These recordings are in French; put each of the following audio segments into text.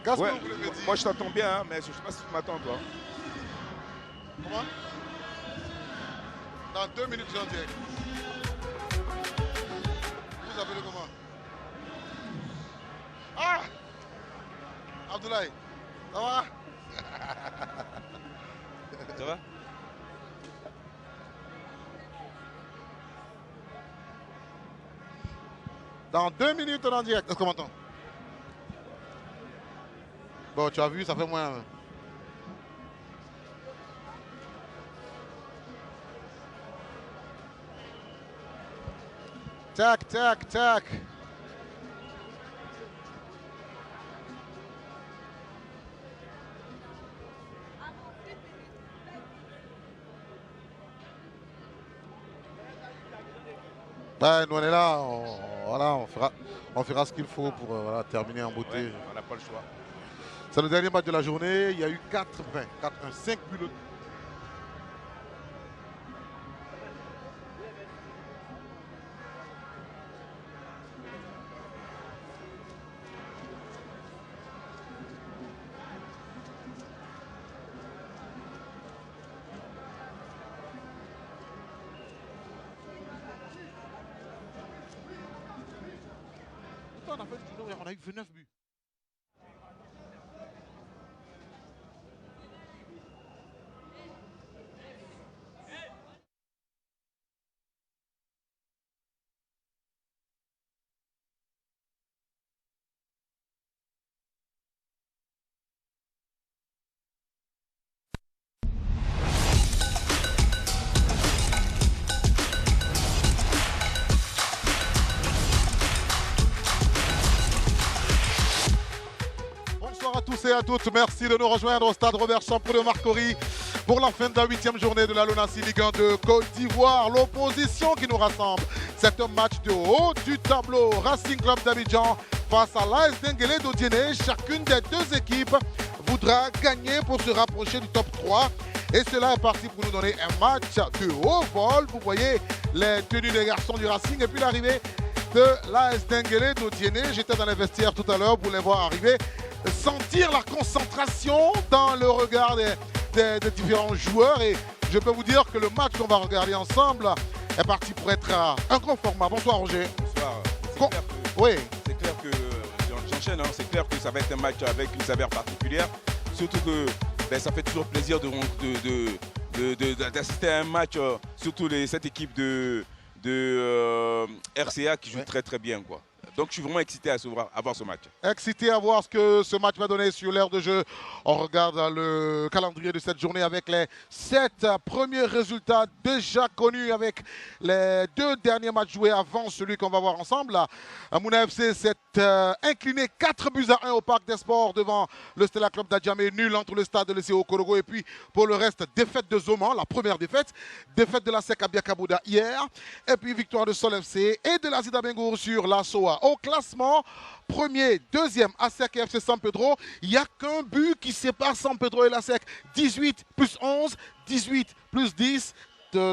Qu'est-ce Ouais, que vous voulez me dire? moi je t'entends bien, hein, mais je ne sais pas si tu m'attends toi. Comment? Dans 2 minutes, j'en direct. Vous appelez comment? Ah! Abdoulaye, ça va? Ça va? Dans 2 minutes, on est en direct. Est-ce qu'on m'entend? Bon, tu as vu, ça fait moins. Tac, tac, tac. Ben, nous on est là, voilà, on fera ce qu'il faut pour voilà, terminer en beauté. Ouais, on n'a pas le choix. C'est le dernier match de la journée, il y a eu 4-20, 4-1, 5 buts. On a fait une journée où on a eu 29 buts. Bonsoir à tous et à toutes, merci de nous rejoindre au stade Robert Champoux de Marcory pour la fin de la 8e journée de la LONASE Ligue 1 de Côte d'Ivoire. L'opposition qui nous rassemble, c'est un match de haut du tableau. Racing Club d'Abidjan face à l'AS Denguélé d'Odiéné. Chacune des deux équipes voudra gagner pour se rapprocher du top 3. Et cela est parti pour nous donner un match de haut vol. Vous voyez les tenues des garçons du Racing et puis l'arrivée de l'AS Denguélé d'Odiéné. J'étais dans les vestiaires tout à l'heure pour les voir arriver. Sentir la concentration dans le regard des différents joueurs. Et je peux vous dire que le match qu'on va regarder ensemble est parti pour être un grand format. Bonsoir Roger. Bonsoir. Oui. C'est clair que j'enchaîne, hein, c'est clair que ça va être un match avec une saveur particulière. Surtout que ben, ça fait toujours plaisir d'assister à un match, surtout cette équipe de RCA qui joue très très bien, quoi. Donc je suis vraiment excité à voir ce match. Excité à voir ce que ce match va donner sur l'aire de jeu. On regarde le calendrier de cette journée avec les 7 premiers résultats déjà connus avec les 2 derniers matchs joués avant celui qu'on va voir ensemble. Mouna FC s'est incliné 4 buts à 1 au Parc des Sports devant le Stella Club d'Adjamé, nul entre le stade de l'ECO Korogo et puis pour le reste, défaite de Zoman, la première défaite de la SEC à Biakabouda hier et puis victoire de Sol FC et de la Zida Bengour sur la SOA. Au classement, premier, deuxième, ASEC et FC San Pedro. Il n'y a qu'un but qui sépare San Pedro et l'ASEC. 18 plus 11, 18 plus 10.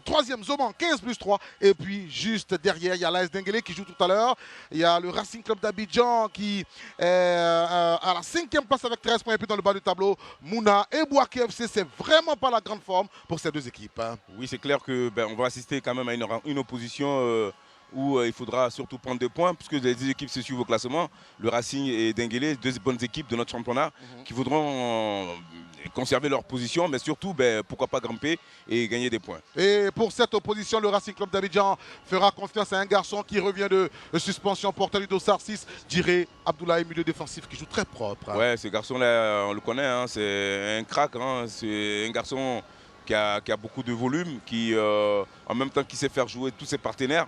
Troisième Zoman, 15 plus 3. Et puis juste derrière, il y a l'AS Denguélé qui joue tout à l'heure. Il y a le Racing Club d'Abidjan qui est à la 5e place avec 13 points. Et puis dans le bas du tableau, Mouna et Bouaké FC, c'est vraiment pas la grande forme pour ces deux équipes. Oui, c'est clair que on va assister quand même à une opposition où il faudra surtout prendre des points, puisque les deux équipes se suivent au classement. Le Racing et Denguélé, deux bonnes équipes de notre championnat, qui voudront conserver leur position, mais surtout, pourquoi pas grimper et gagner des points. Et pour cette opposition, le Racing Club d'Abidjan fera confiance à un garçon qui revient de suspension porteur du dossard 6, Diré Abdoulaye, milieu défensif, qui joue très propre. Ouais, ce garçon-là, on le connaît, hein, c'est un crack, hein, c'est un garçon qui a beaucoup de volume, qui en même temps qui sait faire jouer tous ses partenaires.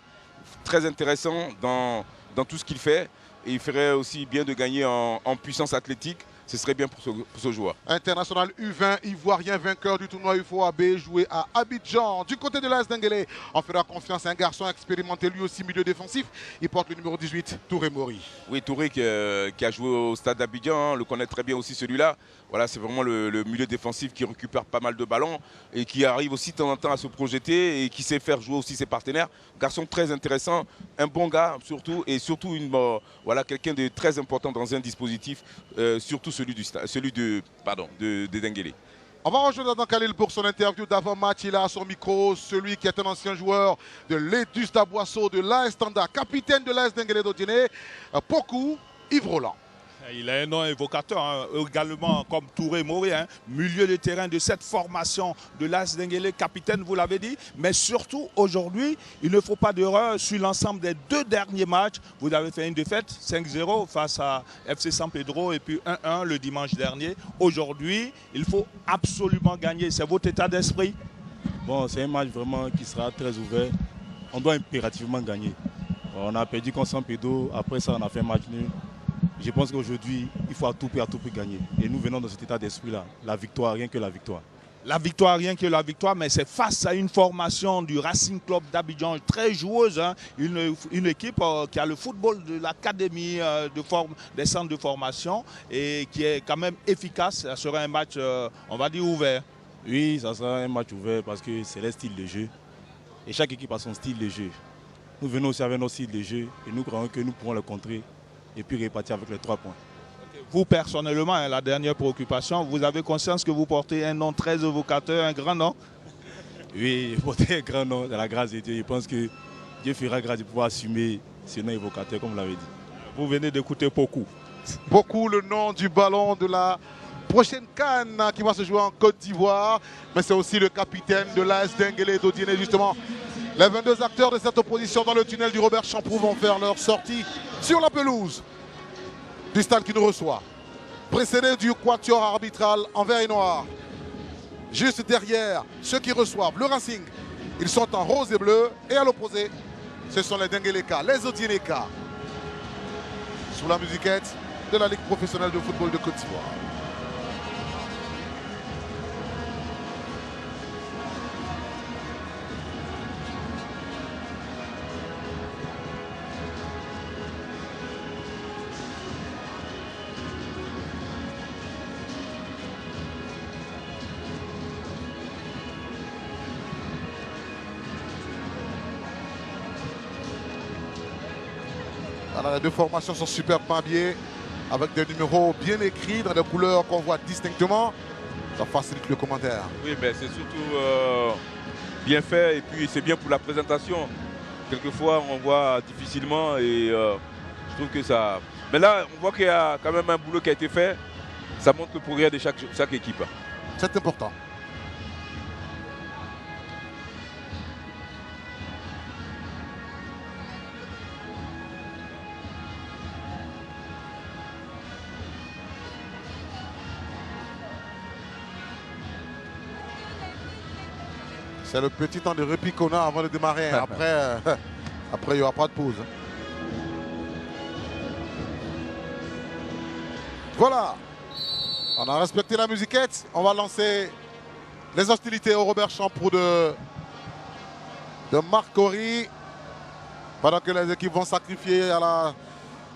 Très intéressant dans tout ce qu'il fait. Et il ferait aussi bien de gagner en puissance athlétique ce serait bien pour ce joueur. International U20 ivoirien, vainqueur du tournoi UFOAB, joué à Abidjan. Du côté de l'AS Denguélé, on fera confiance à un garçon expérimenté, lui aussi milieu défensif. Il porte le numéro 18, Touré Mori. Oui, Touré qui a joué au stade d'Abidjan, hein, on le connaît très bien aussi celui-là. Voilà, c'est vraiment le milieu défensif qui récupère pas mal de ballons et qui arrive aussi de temps en temps à se projeter et qui sait faire jouer aussi ses partenaires. Garçon très intéressant, un bon gars surtout et surtout voilà, quelqu'un de très important dans un dispositif, surtout celui de Denguélé. On va rejoindre Adam Khalil pour son interview d'avant-match. Il a à son micro celui qui est un ancien joueur de l'Edus d'Aboisseau, de l'AS Standard, capitaine de l'AS Denguélé d'Odiné, Pokou, Yves Roland. Il a un nom évocateur, hein, également comme Touré Mori, hein, milieu de terrain de cette formation de l'AS Denguélé, capitaine, vous l'avez dit. Mais surtout, aujourd'hui, il ne faut pas d'erreur sur l'ensemble des 2 derniers matchs. Vous avez fait une défaite, 5-0 face à FC San Pedro et puis 1-1 le dimanche dernier. Aujourd'hui, il faut absolument gagner. C'est votre état d'esprit? Bon, c'est un match vraiment qui sera très ouvert. On doit impérativement gagner. On a perdu contre San Pedro, après ça on a fait un match nul. Je pense qu'aujourd'hui, il faut à tout prix gagner. Et nous venons dans cet état d'esprit-là. La victoire, rien que la victoire. La victoire, rien que la victoire, mais c'est face à une formation du Racing Club d'Abidjan très joueuse. Hein, une équipe qui a le football de l'académie, des centres de formation et qui est quand même efficace. Ça sera un match, on va dire, ouvert. Oui, ça sera un match ouvert parce que c'est leur style de jeu. Et chaque équipe a son style de jeu. Nous venons aussi avec notre style de jeu et nous croyons que nous pourrons le contrer et puis repartir avec les 3 points. Vous, personnellement, hein, la dernière préoccupation, vous avez conscience que vous portez un nom très évocateur, un grand nom? Oui, porter un grand nom dans la grâce de Dieu. Je pense que Dieu fera grâce de pouvoir assumer ce nom évocateur, comme vous l'avez dit. Vous venez d'écouter Pokou. Pokou, le nom du ballon de la prochaine CAN qui va se jouer en Côte d'Ivoire. Mais c'est aussi le capitaine de l'AS Denguélé d'Odiné, justement. Les 22 acteurs de cette opposition dans le tunnel du Robert Champrou vont faire leur sortie sur la pelouse du stade qui nous reçoit. Précédé du quatuor arbitral en vert et noir. Juste derrière ceux qui reçoivent le Racing, ils sont en rose et bleu. Et à l'opposé, ce sont les Denguéléka, les Odinéka. Sous la musiquette de la Ligue professionnelle de football de Côte d'Ivoire. Alors, les 2 formations sont super habillées avec des numéros bien écrits dans des couleurs qu'on voit distinctement. Ça facilite le commentaire. Oui, mais c'est surtout bien fait et puis c'est bien pour la présentation. Quelquefois, on voit difficilement et je trouve que ça... Mais là, on voit qu'il y a quand même un boulot qui a été fait. Ça montre le progrès de chaque équipe. C'est important. C'est le petit temps de répit qu'on a avant de démarrer. Après, il n'y aura pas de pause. Voilà. On a respecté la musiquette. On va lancer les hostilités au Robert Champrou de Marc Horry. Pendant que les équipes vont sacrifier à la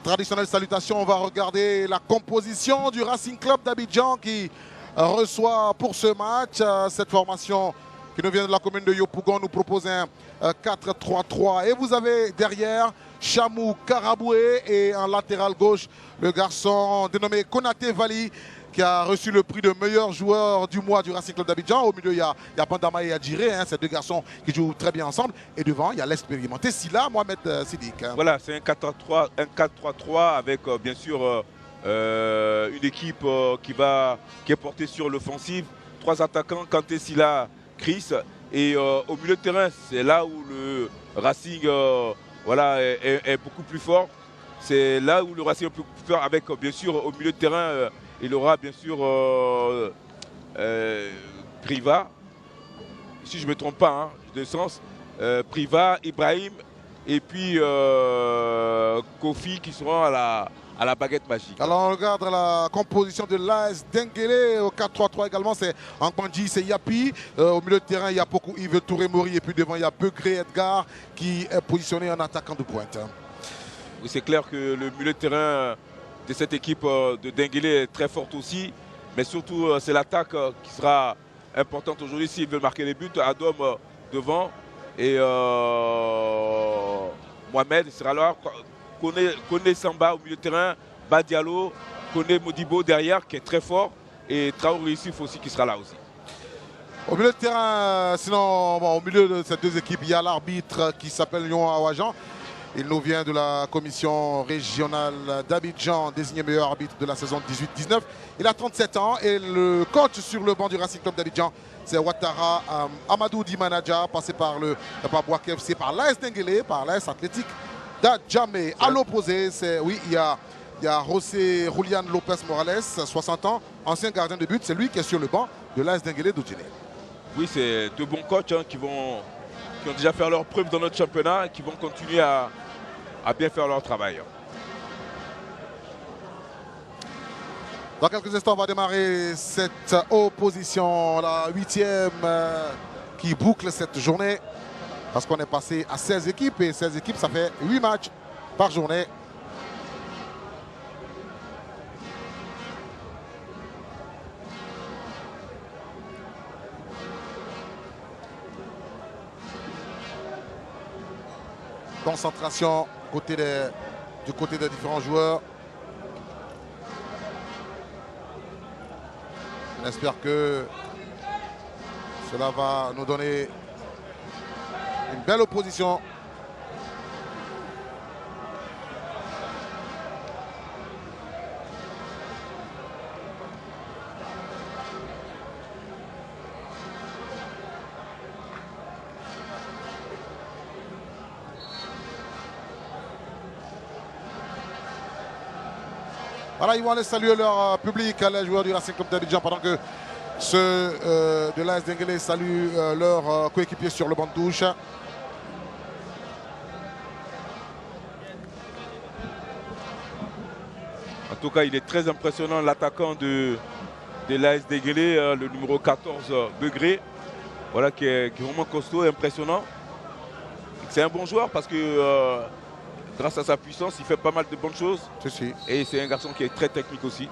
traditionnelle salutation, on va regarder la composition du Racing Club d'Abidjan qui reçoit pour ce match cette formation qui nous vient de la commune de Yopougon, nous propose un 4-3-3. Et vous avez derrière Chamou Karaboué et en latéral gauche, le garçon dénommé Konaté Vali qui a reçu le prix de meilleur joueur du mois du Racing Club d'Abidjan. Au milieu, il y a Bandama et Adjiré, hein, ces 2 garçons qui jouent très bien ensemble. Et devant, il y a l'expérimenté Silla Mohamed Sidik. Hein. Voilà, c'est un 4-3-3 avec bien sûr une équipe qui est portée sur l'offensive. 3 attaquants, Kanté, Silla, Chris. Et au milieu de terrain, c'est là où le Racing voilà, est beaucoup plus fort. C'est là où le Racing est beaucoup plus fort avec bien sûr au milieu de terrain, il aura bien sûr Priva, si je ne me trompe pas, hein, de sens. Priva, Ibrahim et puis Kofi qui seront à la baguette magique. Alors on regarde la composition de l'AS Denguélé au 4-3-3 également, c'est Ankpanji, c'est Yapi. Au milieu de terrain, il y a beaucoup Yves Touré-Mori et puis devant, il y a Begré Edgar qui est positionné en attaquant de pointe. Oui, c'est clair que le milieu de terrain de cette équipe de Denguélé est très forte aussi, mais surtout c'est l'attaque qui sera importante aujourd'hui s'ils veulent marquer les buts. Adom devant et Mohamed sera là. Kone Samba au milieu de terrain, Badialo, Kone Modibo derrière qui est très fort et Traoré Yusuf aussi qui sera là aussi. Au milieu de terrain, sinon bon, au milieu de ces deux équipes, il y a l'arbitre qui s'appelle Lyon Awajan. Il nous vient de la commission régionale d'Abidjan, désigné meilleur arbitre de la saison 18-19. Il a 37 ans et le coach sur le banc du Racing Club d'Abidjan, c'est Ouattara Amadou Dimanadja, passé par le Babouak FC, par l'AS Denguélé, par l'AS Athlétique d'Adjamé. À l'opposé, il y a José Julian Lopez Morales, 60 ans, ancien gardien de but. C'est lui qui est sur le banc de l'AS Denguélé d'Odjene. Oui, c'est deux bons coachs qui ont déjà fait leur preuve dans notre championnat et qui vont continuer à bien faire leur travail. Dans quelques instants, on va démarrer cette opposition, la 8e qui boucle cette journée. Parce qu'on est passé à 16 équipes et 16 équipes, ça fait 8 matchs par journée. Concentration du côté des différents joueurs. On espère que cela va nous donner une belle opposition. Voilà, ils vont aller saluer leur public, les joueurs du Racing Club d'Abidjan, pendant que ceux de l'AS Denguélé saluent leurs coéquipiers sur le banc de touche. En tout cas, il est très impressionnant, l'attaquant de l'AS Denguélé, le numéro 14, Begré, voilà, qui est vraiment costaud et impressionnant. C'est un bon joueur parce que grâce à sa puissance, il fait pas mal de bonnes choses. Et c'est un garçon qui est très technique aussi.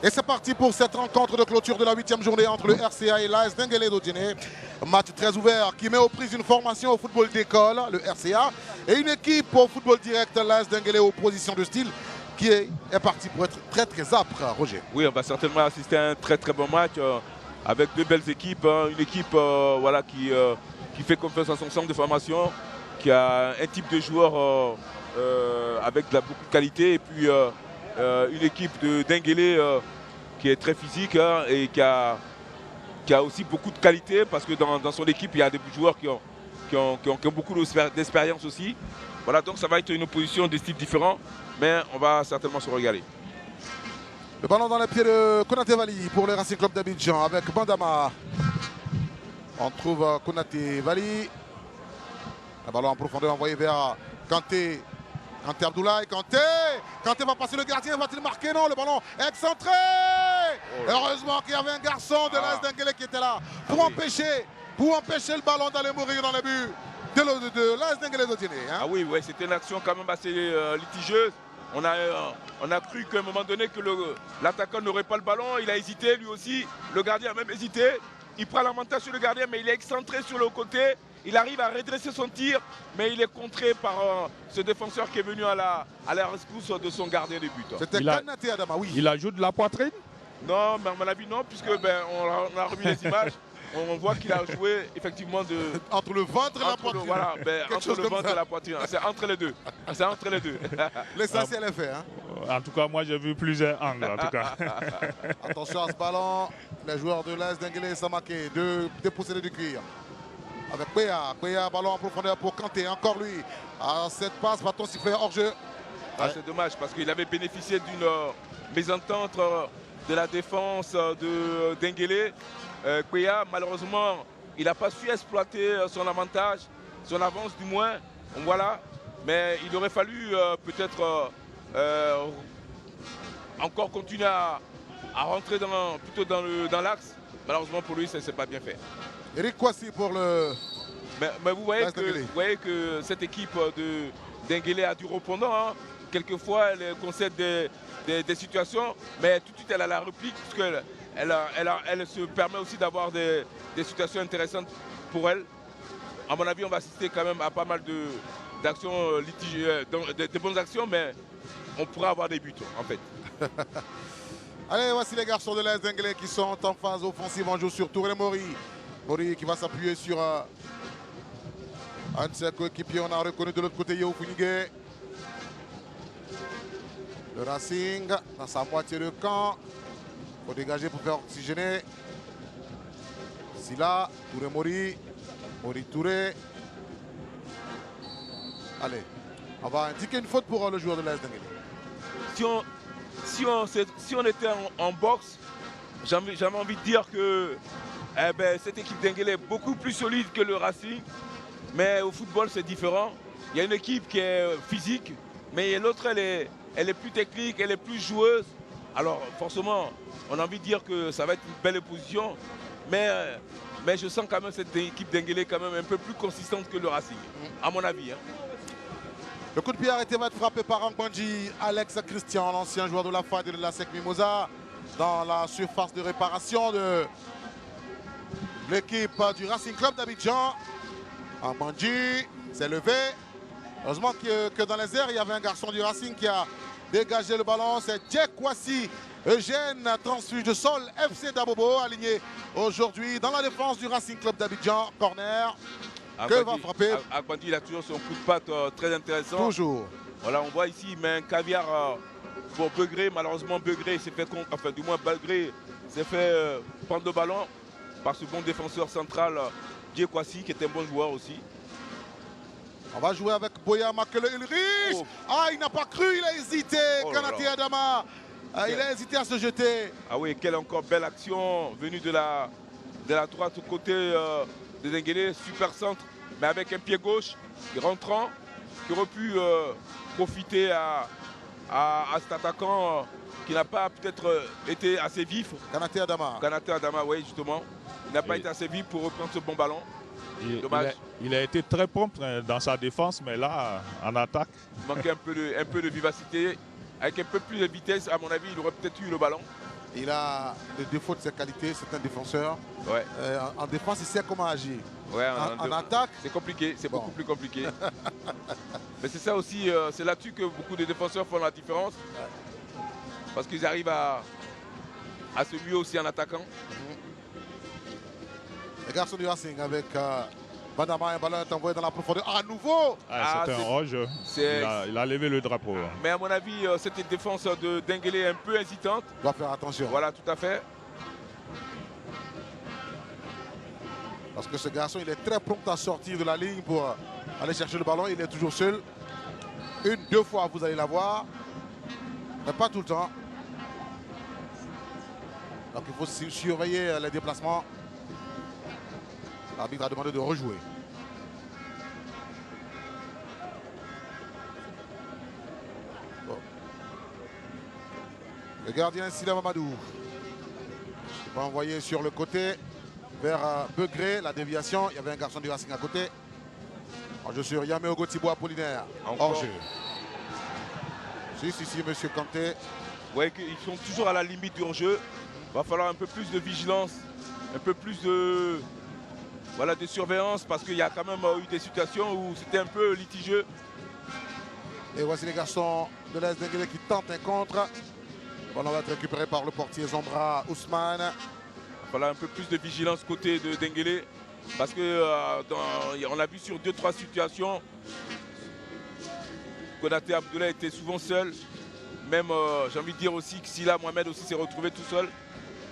Et c'est parti pour cette rencontre de clôture de la 8e journée entre le RCA et l'AS Denguélé d'Odjene. Match très ouvert qui met aux prises une formation au football d'école, le RCA, et une équipe au football direct, l'AS Denguélé, opposition de style, qui est parti pour être très très âpre, Roger. Oui, on va certainement assister à un très très bon match avec deux belles équipes. Une équipe voilà, qui fait confiance à son centre de formation, qui a un type de joueur avec beaucoup de qualité, et puis une équipe de Denguélé qui est très physique et qui a aussi beaucoup de qualité, parce que dans son équipe, il y a des joueurs qui ont beaucoup d'expérience aussi. Voilà, donc ça va être une opposition de styles différents, mais on va certainement se régaler. Le ballon dans les pieds de Konaté Vali pour le Racing Club d'Abidjan avec Bandama. On trouve Konaté Vali. Le ballon en profondeur envoyé vers Kanté. Kanté Abdoulaye, Kanté va passer le gardien, va-t-il marquer? Non, le ballon est excentré. Heureusement qu'il y avait un garçon de l'AS Denguélé qui était là pour empêcher le ballon d'aller mourir dans les buts de l'AS Denguélé d'Odjene. Ah oui, c'était une action quand même assez litigieuse. On a cru qu'à un moment donné que l'attaquant n'aurait pas le ballon, il a hésité lui aussi, le gardien a même hésité. Il prend l'avantage sur le gardien, mais il est excentré sur le côté. Il arrive à redresser son tir, mais il est contré par ce défenseur qui est venu à la rescousse de son gardien de but. C'était Konaté Adama, oui. Il ajoute de la poitrine? Non, mais à mon avis non, puisque on a remis les images. On voit qu'il a joué effectivement entre le ventre et la poitrine. Voilà, entre le ventre et la poitrine. C'est entre les deux. C'est entre les deux. L'essentiel est fait. Hein. En tout cas, moi j'ai vu plusieurs angles. En tout cas. Attention à ce ballon. Les joueurs de l'AS Denguélé Samaké, dépossédés du cuir. Avec Péa, ballon en profondeur pour Kanté. Encore lui. À cette passe, va-t-on siffler hors-jeu? C'est dommage parce qu'il avait bénéficié d'une mésentente de la défense de Denguélé. Péa, malheureusement, il n'a pas su exploiter son avantage, son avance du moins. Voilà. Mais il aurait fallu peut-être encore continuer à rentrer plutôt dans l'axe. Malheureusement pour lui, ça ne s'est pas bien fait. Eric Kouassi pour le... Mais vous voyez que cette équipe de Denguélé a du répondant. Hein. Quelquefois, elle concède des situations, mais tout de suite, elle a la réplique, puisqu'elle elle se permet aussi d'avoir des situations intéressantes pour elle. À mon avis, on va assister quand même à pas mal d'actions litigieuses, de bonnes actions, mais on pourra avoir des buts, en fait. Allez, voici les garçons de l'AS Denguélé qui sont en phase offensive. On joue sur Touré Mori. Mori qui va s'appuyer sur un de ses coéquipiers. On a reconnu de l'autre côté Yeo Funigué. Le Racing dans sa moitié de camp. Il faut dégager pour faire oxygéner. Silla, Touré Mori. Mori Touré. Allez, on va indiquer une faute pour le joueur de l'AS Denguélé. Si on était en boxe, j'avais envie de dire que cette équipe Denguélé est beaucoup plus solide que le Racing. Mais au football, c'est différent. Il y a une équipe qui est physique, mais l'autre, elle est plus technique, elle est plus joueuse. Alors, forcément, on a envie de dire que ça va être une belle opposition. Mais je sens quand même cette équipe Denguélé quand même un peu plus consistante que le Racing, à mon avis. Hein. Le coup de pied arrêté va être frappé par Angbanji, Alex Christian, l'ancien joueur de la FAD et de la SEC Mimosa, dans la surface de réparation de l'équipe du Racing Club d'Abidjan. Angbanji s'est levé. Heureusement que dans les airs, il y avait un garçon du Racing qui a dégagé le ballon. C'est Djek Kouassi, Eugène, transfuge de sol, FC d'Abobo, aligné aujourd'hui dans la défense du Racing Club d'Abidjan. Corner. Que va frapper Akwandi, il a toujours son coup de patte très intéressant. Toujours. Voilà, on voit ici, il met un caviar pour Begré. Malheureusement, Begré s'est fait s'est fait prendre le ballon par ce bon défenseur central, Djek Kouassi, qui est un bon joueur aussi. On va jouer avec Boya Makele Ulrich. Oh. Ah, il n'a pas cru, il a hésité. Kanaté Adama. Il a hésité à se jeter. Ah oui, quelle encore belle action venue de la droite côté de Denguélé, super centre, mais avec un pied gauche qui rentrant, qui aurait pu profiter à cet attaquant qui n'a pas peut-être été assez vif. Kanaté Adama. Kanaté Adama, oui, justement. Il n'a pas été assez vif pour reprendre ce bon ballon. Dommage. Il a été très prompt dans sa défense, mais là, en attaque. Il manquait un peu de vivacité. Avec un peu plus de vitesse, à mon avis, il aurait peut-être eu le ballon. Il a le défaut de ses qualités, c'est un défenseur. Ouais. En défense, il sait comment agir. Ouais, en attaque, c'est compliqué, c'est beaucoup plus compliqué. Mais c'est ça aussi, c'est là-dessus que beaucoup de défenseurs font la différence. Ouais. Parce qu'ils arrivent à se muer aussi en attaquant. Les garçons du Racing avec Bandama, un ballon est envoyé dans la profondeur. À nouveau. C'est un rouge. Il a levé le drapeau. Mais à mon avis, cette défense de Denguélé est un peu hésitante. Il doit faire attention. Voilà, tout à fait. Parce que ce garçon, il est très prompt à sortir de la ligne pour aller chercher le ballon. Il est toujours seul. Une, deux fois, vous allez l'avoir. Mais pas tout le temps. Donc il faut surveiller les déplacements. L'arbitre a demandé de rejouer. Bon. Le gardien Silla Mamadou va envoyer sur le côté vers Begré, la déviation. Il y avait un garçon du Racing à côté. En jeu sur Yamé Ogotibo Apollinaire. Hors jeu. Si, monsieur Kanté. Ouais, ils sont toujours à la limite du hors-jeu. Il va falloir un peu plus de vigilance, un peu plus de surveillance, parce qu'il y a quand même eu des situations où c'était un peu litigieux. Et voici les garçons de l'AS Denguélé qui tentent un contre. On va être récupéré par le portier Zombra Ousmane. Il va falloir un peu plus de vigilance côté de Denguélé, parce que on a vu sur 2-3 situations, Konaté Abdoulaye était souvent seul. Même, j'ai envie de dire aussi que Silla Mohamed aussi s'est retrouvé tout seul.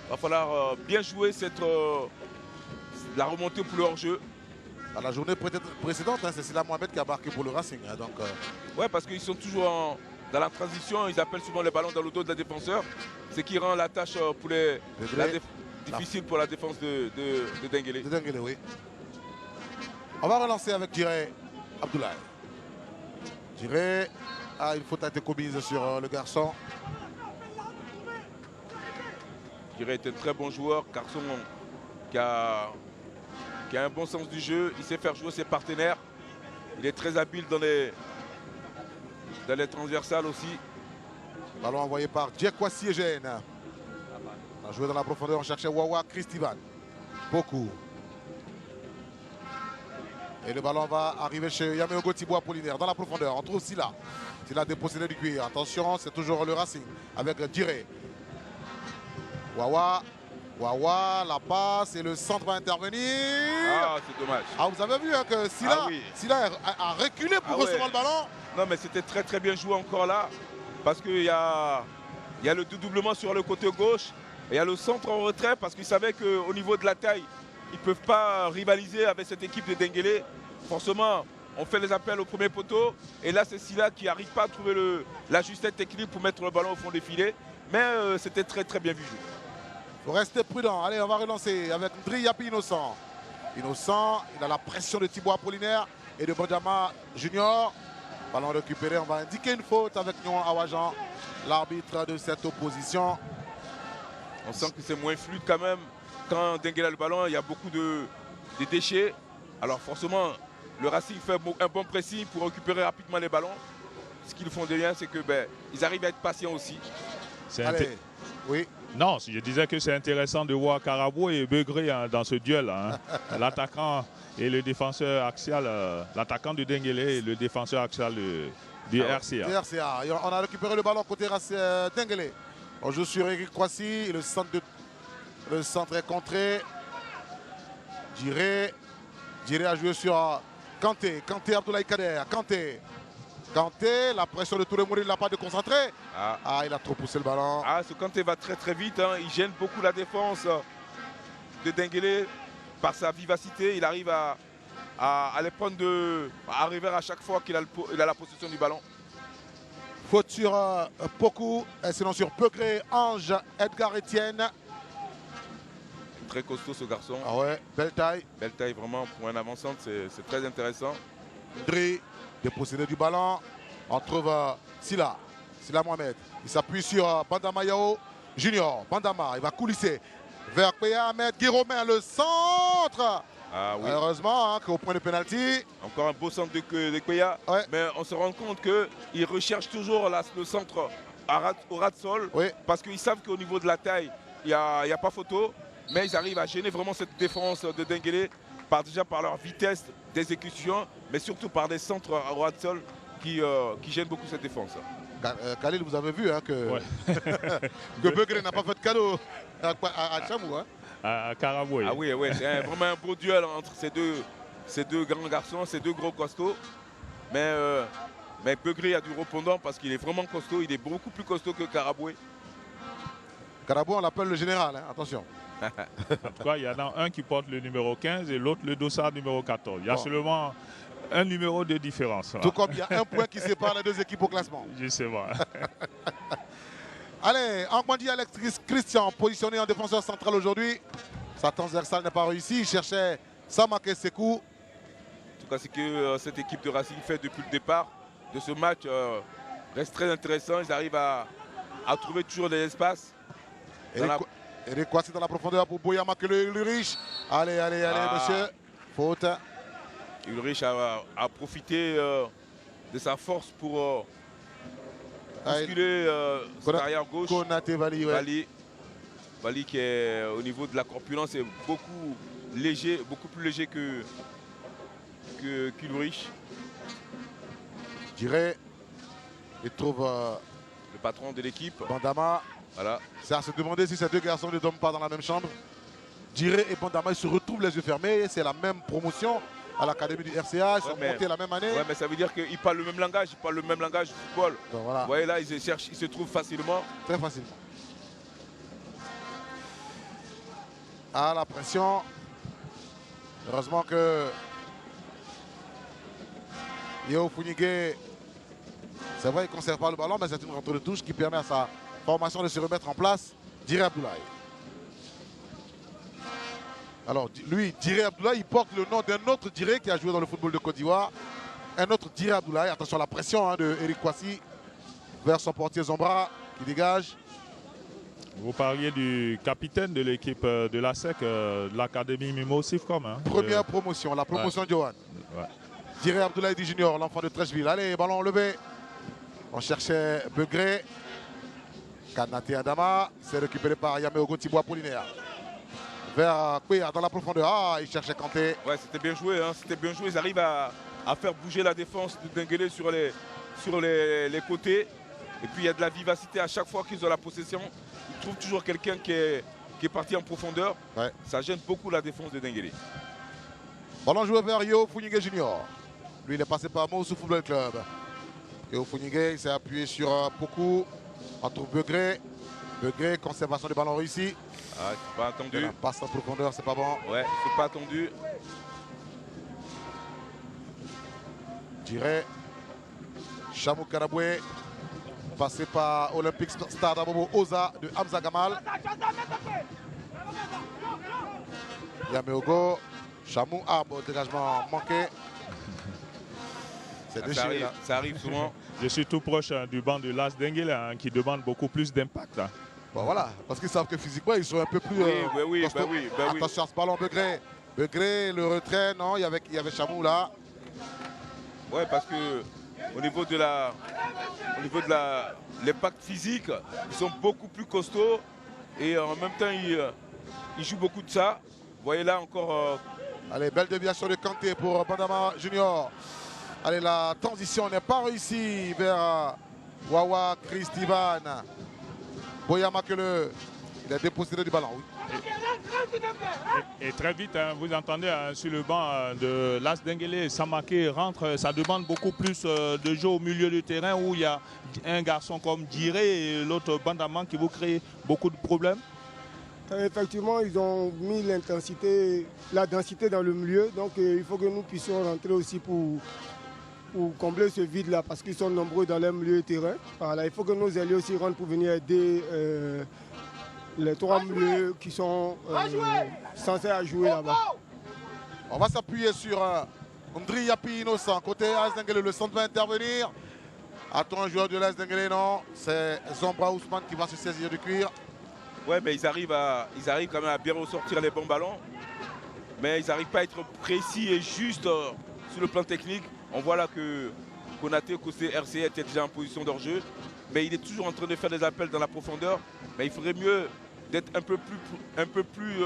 Il va falloir bien jouer la remontée pour le hors-jeu. À la journée précédente, c'est Silla Mohamed qui a marqué pour le Racing. Ouais, parce qu'ils sont toujours dans la transition. Ils appellent souvent les ballons dans le dos de la défenseur. Ce qui rend la tâche difficile pour la défense de Denguélé. De Denguélé, oui. On va relancer avec Jiré Abdoulaye. Je dirais, ah, il faut être commise sur le garçon. Je dirais est un très bon joueur, garçon qui a un bon sens du jeu, il sait faire jouer ses partenaires. Il est très habile dans les transversales aussi. Ballon envoyé par Djekwasi Egen. On a joué dans la profondeur, on cherchait Wawa Christivan. Beaucoup. Et le ballon va arriver chez Yameogo Thibaut Apollinaire. Dans la profondeur, on trouve Silla. Silla dépossédé du cuir. Attention, c'est toujours le Racing avec Diré. Wawa, la passe et le centre va intervenir. Ah, c'est dommage. Ah, vous avez vu hein, que Silla, oui. Silla a reculé pour recevoir le ballon. Non, mais c'était très très bien joué encore là. Parce qu'il y a le dédoublement sur le côté gauche. Et il y a le centre en retrait parce qu'ils savaient qu'au niveau de la taille, ils ne peuvent pas rivaliser avec cette équipe de Denguélé. Forcément, on fait les appels au premier poteau. Et là, c'est Silla qui n'arrive pas à trouver la justesse technique pour mettre le ballon au fond des filets. Mais c'était très très bien vu. Il faut rester prudent. Allez, on va relancer avec Ndri Yapi Innocent. Innocent, il a la pression de Thibaut Apollinaire et de Bodjama Junior. Ballon récupéré, on va indiquer une faute avec Nyon Awajan, l'arbitre de cette opposition. On sent que c'est moins fluide quand même. Quand Denguélé a le ballon, il y a beaucoup de déchets. Alors forcément, le Racing fait un bon pressing pour récupérer rapidement les ballons. Ce qu'ils font de bien, c'est que ils arrivent à être patients aussi. Allez, oui. Non, je disais que c'est intéressant de voir Karabou et Begré hein, dans ce duel. Hein. L'attaquant et le défenseur axial, l'attaquant de Denguélé et le défenseur axial du RCA. RCA. On a récupéré le ballon côté Denguélé. On joue sur Eric Kwasi. Le centre est contré. Diré a joué sur Kanté. Kanté Abdoulaye Kader. Kanté, la pression de Touré Mouri, il n'a pas de concentré. Ah, il a trop poussé le ballon. Ah, ce Kanté va très très vite. Hein. Il gêne beaucoup la défense de Denguélé par sa vivacité. Il arrive à les prendre à arriver à chaque fois qu'il a la possession du ballon. Faute sur Poku, sinon sur Begré, Ange, Edgar Etienne. Très costaud ce garçon. Ah ouais, belle taille. Belle taille vraiment pour un avançant, c'est très intéressant. Ndri, dépossédé du ballon. On trouve Silla Mohamed. Il s'appuie sur Bandama Yao Junior. Bandama, il va coulisser vers Péa Ahmed Guiromain, le centre. Ah oui. Heureusement hein, qu'au point de pénalty. Encore un beau centre de Péa. Ouais. Mais on se rend compte qu'il recherche toujours le centre au ras de sol. Oui. Parce qu'ils savent qu'au niveau de la taille, il n'y a pas photo. Mais ils arrivent à gêner vraiment cette défense de Denguélé déjà par leur vitesse d'exécution, mais surtout par des centres au ras de sol qui gênent beaucoup cette défense. Khalil, vous avez vu hein, que, Ouais. que Begré n'a pas fait de cadeau à Chamou. Hein. À Karabou. Ah oui, c'est vraiment un beau duel entre ces deux grands garçons, ces deux gros costauds. Mais Begré a du répondant parce qu'il est vraiment costaud, il est beaucoup plus costaud que Karaboué. Karabou, on l'appelle le général, hein, attention. En tout cas, il y en a un qui porte le numéro 15 et l'autre le dossard numéro 14. Il y a seulement un numéro de différence. Là. Tout comme il y a un point qui sépare les deux équipes au classement. Justement. Allez, Angmandi Alex Christian, positionné en défenseur central aujourd'hui. Sa transversale n'est pas réussie. Il cherchait Samake Sekou. En tout cas, c'est que cette équipe de Racing fait depuis le départ de ce match reste très intéressant. Ils arrivent à trouver toujours des espaces. Eric Kwasi dans la profondeur pour Boyama que Ulrich. Allez, monsieur. Faute. Ulrich a profité de sa force pour bousculer son arrière gauche. Konaté Vali, ouais. Vali qui est au niveau de la corpulence est beaucoup plus léger qu'Ulrich. Je dirais, il trouve le patron de l'équipe. Bandama. Voilà. C'est à se demander si ces deux garçons ne dorment pas dans la même chambre. Diré et Bandama, ils se retrouvent les yeux fermés. C'est la même promotion à l'académie du RCA. Ils sont montés la même année. Ouais, mais ça veut dire qu'ils parlent le même langage. Ils parlent le même langage du football. Donc, voilà. Vous voyez là, ils se trouvent facilement. Très facilement. Ah, la pression. Heureusement que Yeo Funigé, c'est vrai, il ne conserve pas le ballon, mais c'est une rentrée de touche qui permet à sa formation de se remettre en place. Diré Abdoulaye. Alors, lui, Diré Abdoulaye, il porte le nom d'un autre Diré qui a joué dans le football de Côte d'Ivoire. un autre Djiré Abdoulaye. Attention à la pression de Eric Kwasi vers son portier Zombra qui dégage. Vous parliez du capitaine de l'équipe de la SEC, de l'Académie Mimo Sifcom. Hein, Première promotion, la promotion de Johan. Ouais. Djiré Abdoulaye Di Junior, l'enfant de Trècheville. Allez, ballon levé. On cherchait Begré. Kanaté Adama, c'est récupéré par Yameogo Thibaut Apollinaire. Vers Kouya dans la profondeur. Ah, il cherchait Kanté. Ouais, c'était bien joué, hein, c'était bien joué. Ils arrivent à faire bouger la défense de Denguélé sur les côtés. Et puis il y a de la vivacité à chaque fois qu'ils ont la possession. Ils trouvent toujours quelqu'un qui est parti en profondeur. Ouais. Ça gêne beaucoup la défense de Denguélé. Ballon joué vers Yo Founigué Junior. Lui, il est passé par Moussou Football Club. Yo Founigué, il s'est appuyé sur Pokou. On trouve Begré. Begré, conservation du ballon réussi. Ah, c'est pas attendu. La passe en profondeur, c'est pas bon. Ouais, c'est pas attendu. Djiré. Chamou Karaboué. Passé par Olympique Star d'Abobo Oza de Hamza Gamal. Yameogo. Chamou, bon dégagement manqué. C'est déchiré là. Ça arrive souvent. Je suis tout proche du banc de Las Denguélé qui demande beaucoup plus d'impact. Hein. Bon, voilà, parce qu'ils savent que physiquement ils sont un peu plus. Oui. Attention à ce ballon, Begré. Begré, le retrait, non, il y avait Chamou là. Ouais, parce que au niveau de l'impact physique, ils sont beaucoup plus costauds et en même temps ils jouent beaucoup de ça. Vous voyez là encore. Allez, belle déviation de Kanté pour Bandama Junior. Allez, la transition n'est pas réussie vers Wawa Christivan. Boya Makele, il a dépossédé du ballon. Oui. Et très vite, hein, vous entendez sur le banc de Las Denguélé, Samaké rentre, ça demande beaucoup plus de jeu au milieu du terrain où il y a un garçon comme Djiré et l'autre Bandama qui vous crée beaucoup de problèmes. Effectivement, ils ont mis la densité dans le milieu, donc il faut que nous puissions rentrer aussi pour combler ce vide-là, parce qu'ils sont nombreux dans le milieu de terrain. Voilà, il faut que nos alliés aussi rentrent pour venir aider les trois milieux qui sont censés à jouer là-bas. On va s'appuyer sur Ndri Yapi Innocent. Côté AS Denguélé, le centre va intervenir. Attends, un joueur de l'AS Denguélé, non. C'est Zombra Ousmane qui va se saisir du cuir. Ouais, mais ils arrivent quand même à bien ressortir les bons ballons. Mais ils n'arrivent pas à être précis et juste sur le plan technique. On voit là que Konaté, côté RC, était déjà en position d'hors-jeu. Mais il est toujours en train de faire des appels dans la profondeur. Mais il faudrait mieux d'être un peu plus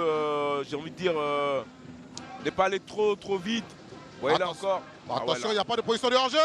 j'ai envie de dire, ne pas aller trop vite. Vous voyez là encore. Attention, il n'y a pas de position de hors-jeu.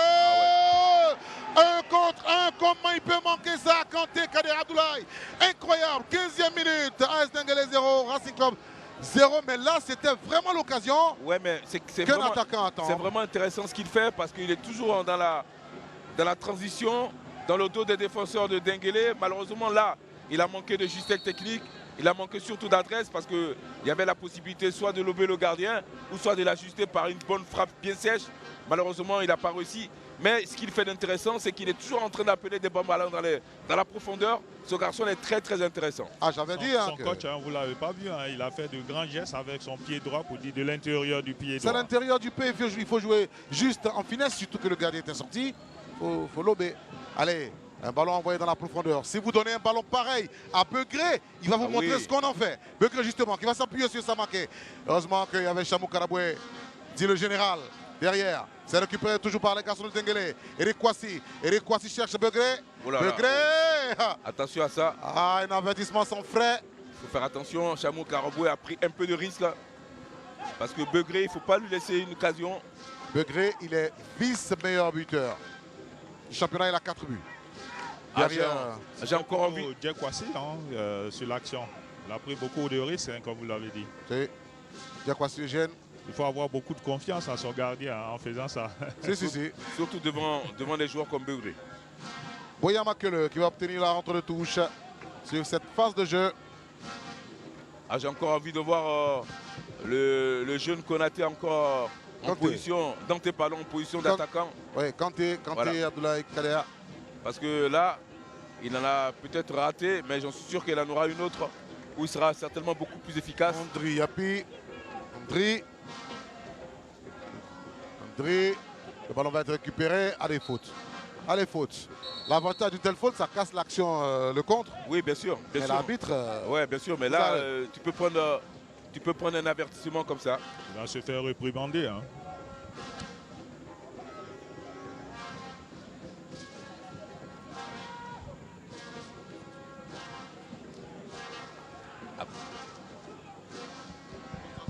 Un contre un, comment il peut manquer ça? Kanté, Kader Abdoulaye. Incroyable, 15e minute. AS Denguélé 0, Racing Club 0, mais là c'était vraiment l'occasion. Ouais, mais c'est vraiment intéressant ce qu'il fait parce qu'il est toujours dans la transition, dans le dos des défenseurs de Denguélé. Malheureusement là, il a manqué de justesse technique, il a manqué surtout d'adresse parce qu'il y avait la possibilité soit de lober le gardien ou soit de l'ajuster par une bonne frappe bien sèche. Malheureusement, il n'a pas réussi. Mais ce qu'il fait d'intéressant, c'est qu'il est toujours en train d'appeler des bons ballons dans la profondeur. Ce garçon est très très intéressant. Ah, j'avais dit. Son coach, vous ne l'avez pas vu, hein, il a fait de grands gestes avec son pied droit pour dire de l'intérieur du pied droit. C'est l'intérieur du pied, il faut jouer juste en finesse, surtout que le gardien était sorti. Il faut lober. Allez, un ballon envoyé dans la profondeur. Si vous donnez un ballon pareil à Begré, il va vous montrer ce qu'on en fait. Begré justement, qui va s'appuyer sur Samaké. Heureusement qu'il y avait Chamou Karaboué, dit le général. Derrière, c'est récupéré toujours par les garçons de Denguélé. Eric Kwasi cherche Begré. Begré. Attention à ça. Ah, un avertissement sans frais. Il faut faire attention. Chamou Karaboué a pris un peu de risque là. Parce que Begré, il ne faut pas lui laisser une occasion. Begré, il est vice-meilleur buteur. Du championnat, il a 4 buts. J'ai encore envie. Jack Kwasi sur l'action. Il a pris beaucoup de risques, hein, comme vous l'avez dit. Jack Kwasi Eugène. Il faut avoir beaucoup de confiance en son gardien en faisant ça. Si. Surtout devant des joueurs comme Begré. Boya Makele qui va obtenir la rentre de touche sur cette phase de jeu. Ah, j'ai encore envie de voir le jeune Konaté encore en position, Dante Palon en position d'attaquant. Oui, Kanté, voilà. Abdoulaye Kader. Parce que là, il en a peut-être raté, mais j'en suis sûr qu'il en aura une autre où il sera certainement beaucoup plus efficace. Ndri Yapi. Ndri. Le ballon va être récupéré. Allez, faute. Allez, faute. L'avantage d'une telle faute, ça casse l'action, le contre. Oui, bien sûr. Bien Mais sûr. l'arbitre. Ouais, bien sûr. Mais là, tu peux prendre un avertissement comme ça. Il va se faire réprimander. Hein.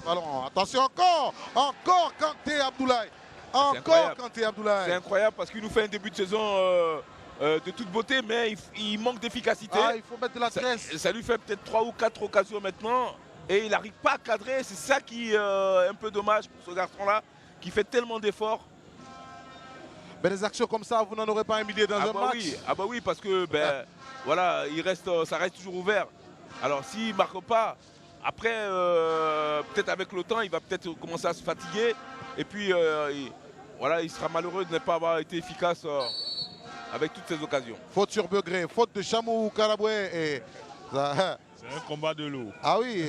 Ballon. Attention encore. Encore Kanté Abdoulaye. Encore Kanté Abdoulaye. C'est incroyable parce qu'il nous fait un début de saison de toute beauté, mais il manque d'efficacité. Il faut mettre de la tresse. Ça lui fait peut-être 3 ou 4 occasions maintenant et il n'arrive pas à cadrer. C'est ça qui est un peu dommage pour ce garçon-là qui fait tellement d'efforts. Mais des actions comme ça, vous n'en aurez pas un millier dans un match. Oui. Ah bah oui, parce que voilà, ça reste toujours ouvert. Alors s'il ne marque pas, après peut-être avec le temps, il va peut-être commencer à se fatiguer. Et puis il sera malheureux de ne pas avoir été efficace avec toutes ces occasions. Faute sur Begré, faute de Chamou Karaboué. Et c'est un combat de l'eau. Ah oui,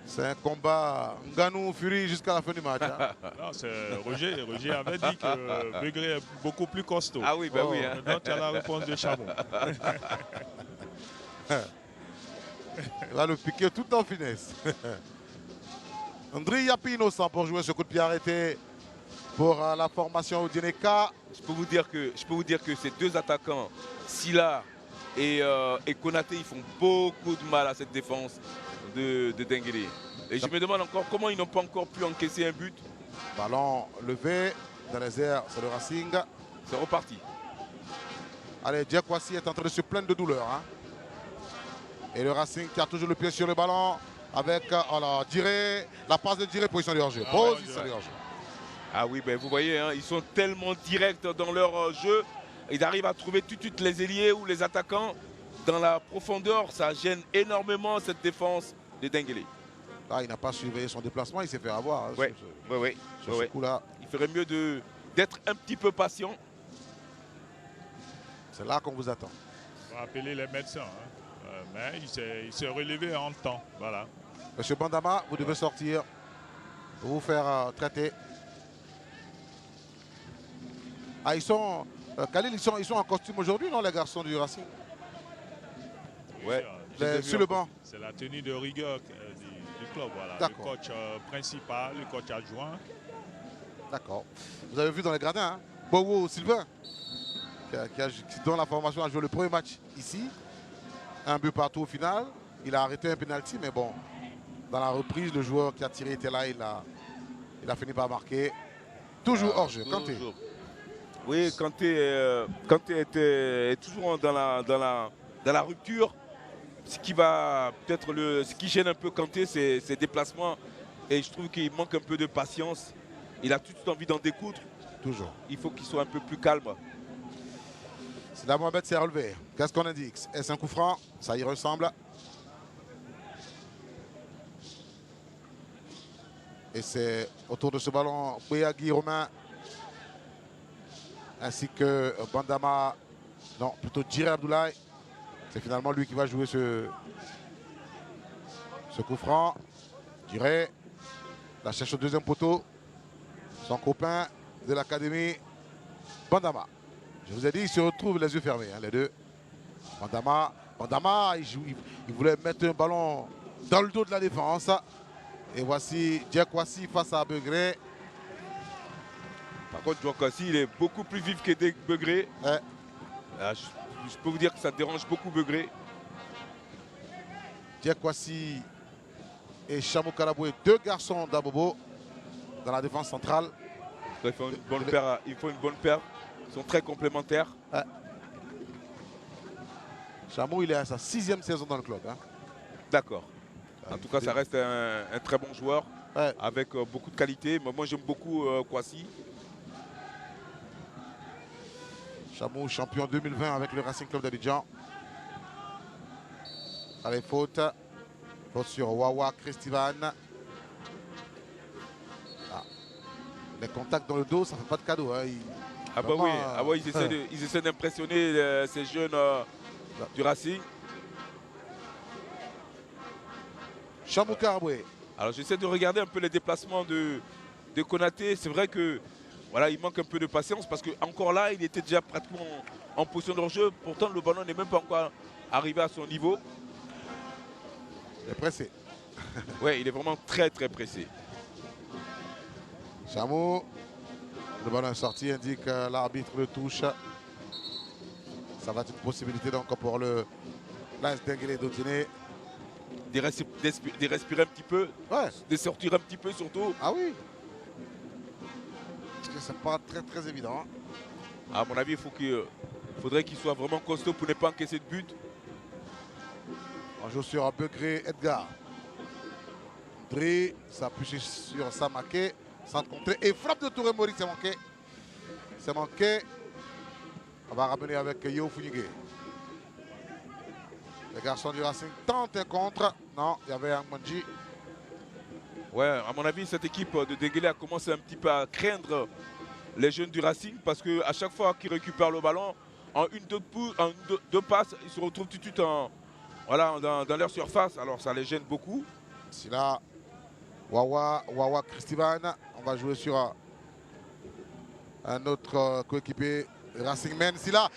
c'est un combat Nganou Fury jusqu'à la fin du match. Hein. Non, c'est Roger. Roger avait dit que Begré est beaucoup plus costaud. Ah oui, oui. Hein. Maintenant, tu as la réponse de Chamou. Il va le piquer tout en finesse. André Yapi innocent pour jouer ce coup de pied arrêté pour la formation Oudineka. Je peux vous dire que ces deux attaquants, Silla et Konaté, ils font beaucoup de mal à cette défense de Denguélé. Et je me demande encore comment ils n'ont pas encore pu encaisser un but. Ballon levé dans les airs, c'est le Racing. C'est reparti. Allez, Diakwasi est en train de se plaindre de douleur. Hein. Et le Racing qui a toujours le pied sur le ballon avec la passe de Diré, position de hors-jeu. Position de hors-jeu. Ah oui, ben vous voyez, hein, ils sont tellement directs dans leur jeu. Ils arrivent à trouver tout de suite les ailiers ou les attaquants dans la profondeur. Ça gêne énormément cette défense de Denguélé. Là, il n'a pas surveillé son déplacement, il s'est fait avoir. Hein, oui. Sur ce coup-là. Il ferait mieux d'être un petit peu patient. C'est là qu'on vous attend. On va appeler les médecins. Hein. Mais il s'est relevé en temps. Voilà. Monsieur Bandama, vous devez sortir pour vous faire traiter. Ah, ils sont, Khalil, ils sont en costume aujourd'hui, non, les garçons du Racing? Ouais. Sur le banc. C'est la tenue de rigueur du club. Voilà. Le coach principal, le coach adjoint. D'accord. Vous avez vu dans les gradins, hein, Bowo Sylvain, qui dans la formation a joué le premier match ici. Un but partout au final. Il a arrêté un penalty, mais bon, dans la reprise, le joueur qui a tiré était là, il a fini par marquer. Toujours hors jeu. Kanté. Oui, Kanté est toujours dans la rupture. Ce qui va peut-être ce qui gêne un peu Kanté, c'est ses déplacements. Et je trouve qu'il manque un peu de patience. Il a tout de suite envie d'en découdre. Toujours. Il faut qu'il soit un peu plus calme. C'est là, Mohamed s'est relevé. Qu'est-ce qu'on indique? Est-ce un coup franc? Ça y ressemble. Et c'est autour de ce ballon, Bouyagui Romain, ainsi que Bandama, non, plutôt Diré Abdoulaye. C'est finalement lui qui va jouer ce coup franc. Diré, la cherche au deuxième poteau. Son copain de l'académie, Bandama. Je vous ai dit, ils se retrouvent les yeux fermés, hein, les deux. Bandama, il voulait mettre un ballon dans le dos de la défense. Et voici Diakwasi face à Begré. Par contre, Diakwasi, il est beaucoup plus vif que Begré. Ouais. Je peux vous dire que ça dérange beaucoup Begré. Diakwasi et Chamou Karaboué, deux garçons d'Abobo dans la défense centrale. Il faut une bonne paire. Ils sont très complémentaires. Ouais. Chamou, il est à sa 6e saison dans le club. Hein. D'accord. En tout cas, ça reste un très bon joueur, avec beaucoup de qualité. Mais moi, j'aime beaucoup Kwasi. Chamou, champion 2020 avec le Racing Club d'Abidjan. Allez, faute. Faute sur Wawa Christivan. Ah. Les contacts dans le dos, ça ne fait pas de cadeau. Hein. Ils essaient d'impressionner ces jeunes du Racing. Chamou Karaboué. Alors j'essaie de regarder un peu les déplacements de Konaté. C'est vrai que voilà, il manque un peu de patience parce que encore là, il était déjà pratiquement en position de jeu. Pourtant, le ballon n'est même pas encore arrivé à son niveau. Il est pressé. Ouais, il est vraiment très très pressé. Chamou, le ballon est sorti, indique l'arbitre le touche. Ça va être une possibilité donc pour le l'AS Denguélé d'Otiné. De respirer un petit peu, Ouais. de sortir un petit peu surtout. Ah oui. Parce que c'est pas très très évident. À mon avis, faudrait qu'il soit vraiment costaud pour ne pas encaisser de but. On joue sur Begré Edgar. Dri s'appuie sur Samaké. Centre contré et frappe de Touré Mori, c'est manqué. C'est manqué. On va ramener avec Yo Funigé. Les garçons du Racing tentent un contre. Non, il y avait Angmanji. Ouais, à mon avis, cette équipe de Denguélé a commencé un petit peu à craindre les jeunes du Racing parce qu'à chaque fois qu'ils récupèrent le ballon, en deux passes, ils se retrouvent tout de suite dans leur surface. Alors ça les gêne beaucoup. C'est là, Wawa Christivan. On va jouer sur un autre coéquipier Racing Men. Silla,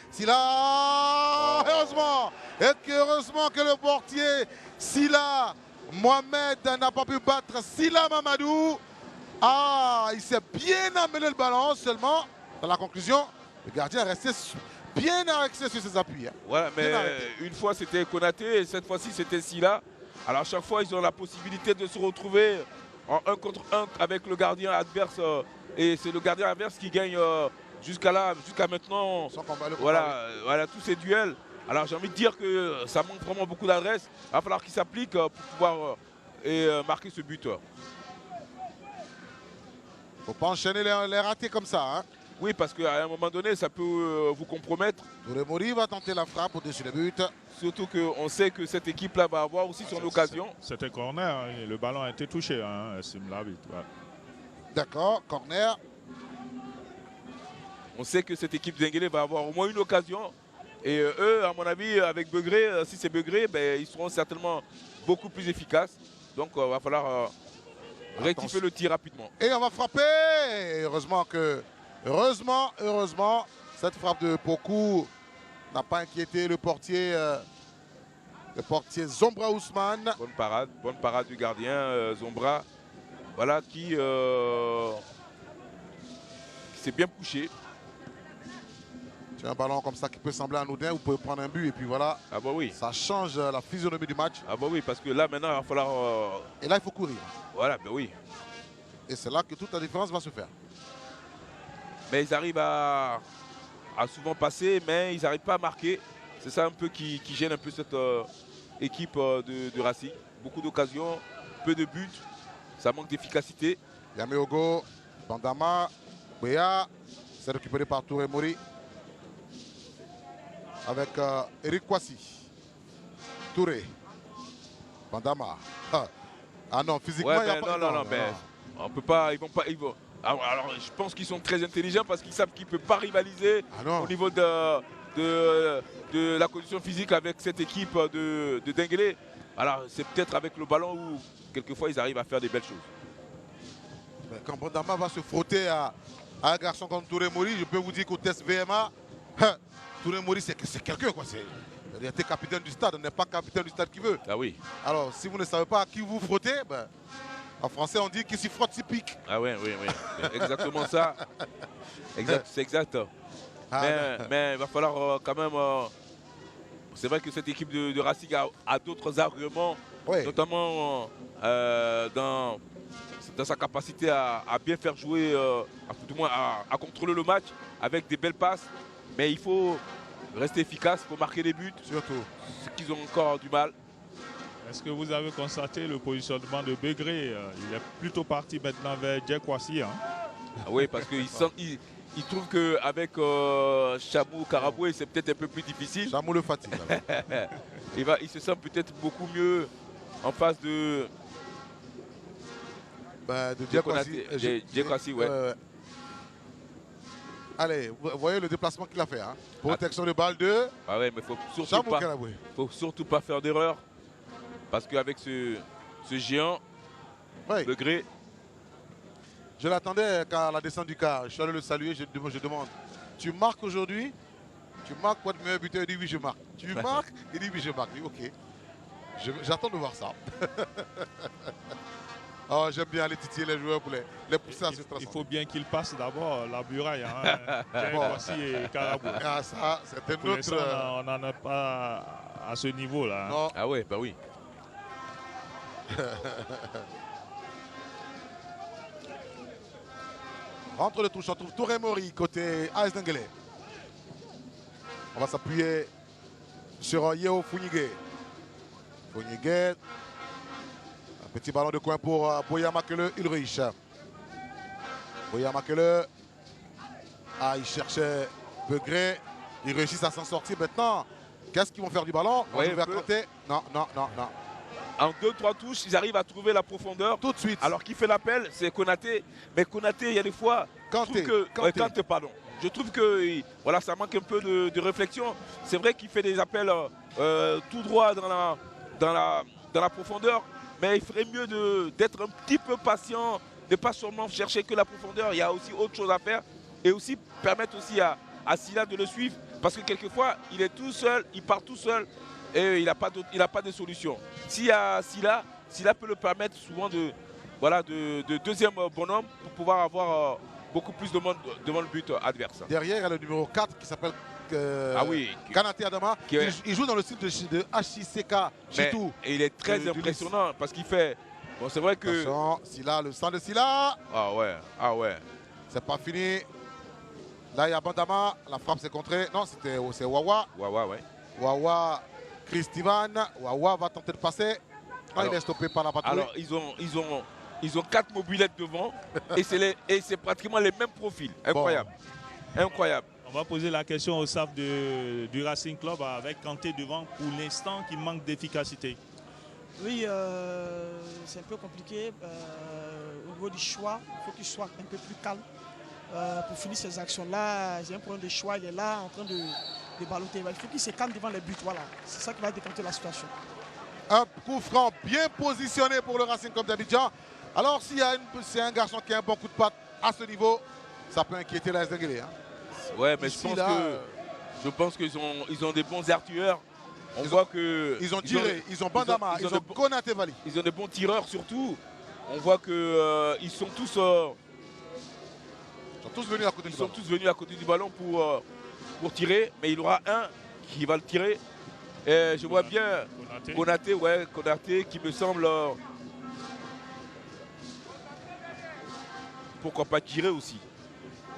heureusement, et heureusement que le portier Silla Mohamed n'a pas pu battre Silla Mamadou. Ah, il s'est bien amené le ballon seulement. Dans la conclusion, le gardien est resté bien axé sur ses appuis. Hein. Voilà, mais une fois c'était Konaté et cette fois-ci c'était Silla. Alors à chaque fois ils ont la possibilité de se retrouver en 1 contre 1 avec le gardien adverse et c'est le gardien adverse qui gagne jusqu'à maintenant. Voilà tous ces duels. Alors j'ai envie de dire que ça manque vraiment beaucoup d'adresse. Il va falloir qu'il s'applique pour pouvoir marquer ce but. Faut pas enchaîner les ratés comme ça. Hein. Oui, parce qu'à un moment donné, ça peut vous compromettre. Touré Mori va tenter la frappe au-dessus du but. Surtout qu'on sait que cette équipe-là va avoir aussi son occasion. C'était corner, hein. Le ballon a été touché, hein, l'arbitre. Ouais. D'accord, corner. On sait que cette équipe Denguélé va avoir au moins une occasion. Et eux, à mon avis, avec Begré, si c'est Begré, ben, ils seront certainement beaucoup plus efficaces. Donc il va falloir rectifier le tir rapidement. Et on va frapper. Heureusement, cette frappe de Pokou n'a pas inquiété le portier Zombra Ousmane. Bonne parade du gardien Zombra. Voilà qui s'est bien couché. C'est un ballon comme ça qui peut sembler anodin, vous pouvez prendre un but et puis voilà. Ah bah oui. Ça change la physionomie du match. Ah bah oui, parce que là maintenant il va falloir... Et là il faut courir. Voilà, bah oui. Et c'est là que toute la différence va se faire. Mais ils arrivent à souvent passer, mais ils n'arrivent pas à marquer. C'est ça un peu qui gêne un peu cette équipe de Racing. Beaucoup d'occasions, peu de buts, ça manque d'efficacité. Yameogo, Bandama, Béa, c'est récupéré par Touré Mori. Avec Eric Kwasi. Touré. Bandama. Ah non, physiquement, il n'y a pas... Non, mais on peut pas... Alors, je pense qu'ils sont très intelligents parce qu'ils savent qu'ils ne peuvent pas rivaliser au niveau de la condition physique avec cette équipe de Denguélé. Alors, c'est peut-être avec le ballon où, quelquefois, ils arrivent à faire des belles choses. Mais quand Bandama va se frotter à un garçon comme Touré Mori, je peux vous dire qu'au test VMA, Touré Mori, c'est quelqu'un, quoi. Il était capitaine du stade, on n'est pas capitaine du stade qui veut. Ah oui. Alors, si vous ne savez pas à qui vous frottez, ben, en français, on dit qu'il s'y frotte, s'y pique. Ah oui. Exactement ça. C'est exact. Mais il va falloir quand même... c'est vrai que cette équipe de Racing a d'autres arguments, notamment dans sa capacité à bien faire jouer, du moins à contrôler le match avec des belles passes. Mais il faut rester efficace, il faut marquer des buts. Surtout. Ce qu'ils ont encore du mal. Est-ce que vous avez constaté le positionnement de Begré? Il est plutôt parti maintenant vers Jack Kwasi. Hein? Oui, parce qu'il trouve qu'avec Chamou Karaboué, c'est peut-être un peu plus difficile. Chamou le fatigue. il se sent peut-être beaucoup mieux en face de Jack Kwasi. Allez, vous voyez le déplacement qu'il a fait. Hein? Protection de balle de... Ah ouais, mais il ne faut surtout pas faire d'erreur. Parce qu'avec ce géant, Begré... Je l'attendais à la descente du car. Je suis allé le saluer, je demande, tu marques aujourd'hui? Tu marques pour être meilleur buteur? Il dit oui, je marque. Tu marques? Il dit oui, je marque. Je dis ok. J'attends de voir ça. Oh, j'aime bien aller titiller les joueurs pour les pousser à ce Il faut bien qu'il passe d'abord la muraille. Hein. Voici et Carabou. Ah, ça, c'est un Pour autre. on n'en a pas à ce niveau-là. Hein. Non. Ah ouais, bah oui. Rentre de touche, on trouve Touré Mori côté AS Denguélé. On va s'appuyer sur Yeo Funigé. Funigé. Un petit ballon de coin pour Boya Makele Ulrich. Boya Makele. Ah, il cherchait Begré. Ils réussissent à s'en sortir maintenant. Qu'est-ce qu'ils vont faire du ballon? Ouais, vers Kanté. Non, non, non, non. En 2-3 touches, ils arrivent à trouver la profondeur. Tout de suite. Alors qui fait l'appel, c'est Konaté. Mais Konaté, il y a des fois, Kanté. Kanté, pardon. Je trouve que voilà, ça manque un peu de réflexion. C'est vrai qu'il fait des appels tout droit dans la profondeur. Mais il ferait mieux d'être un petit peu patient, de ne pas seulement chercher que la profondeur. Il y a aussi autre chose à faire. Et aussi permettre aussi à Sylla de le suivre. Parce que quelquefois, il est tout seul, il part tout seul. Et il n'a pas de solution. S'il y a Sylla peut le permettre souvent de deuxième bonhomme pour pouvoir avoir beaucoup plus de monde devant le but adverse. Derrière, il y a le numéro 4 qui s'appelle Kanaté Adama. Il joue dans le style de HICK Chitou. Et il est très impressionnant parce qu'il fait... Bon, c'est vrai que... Attention, Sylla, le sang de Sylla. Ah ouais, ah ouais. C'est pas fini. Là, il y a Bandama. La frappe s'est contrée. Non, c'est Wawa. Wawa, ouais. Wawa, Christivan. Wawa va tenter de passer. Non, il est stoppé par la patrouille. Alors, ils ont 4 mobilettes devant et c'est pratiquement les mêmes profils. Incroyable. Bon. Incroyable. On va poser la question au staff du Racing Club avec Kanté devant pour l'instant qui manque d'efficacité. Oui, c'est un peu compliqué. Au niveau du choix, il faut qu'il soit un peu plus calme pour finir ces actions-là. J'ai un problème de choix, il est là en train de balloter. Il faut qu'il se calme devant les buts. Voilà. C'est ça qui va décanter la situation. Un coup franc bien positionné pour le Racing Club d'Abidjan. Alors, s'il y a c'est un garçon qui a un bon coup de patte à ce niveau, ça peut inquiéter la SDG. Hein. Ouais, mais je pense qu'ils ont des bons artilleurs. Ils ont tiré, ils ont Bandama, ils ont Konaté Vali. Ils ont des bons tireurs surtout. On voit qu'ils sont tous... Ils sont tous venus à côté du ballon pour tirer, mais il y aura un qui va le tirer. Et je vois bien Konaté qui me semble... pourquoi pas tirer aussi.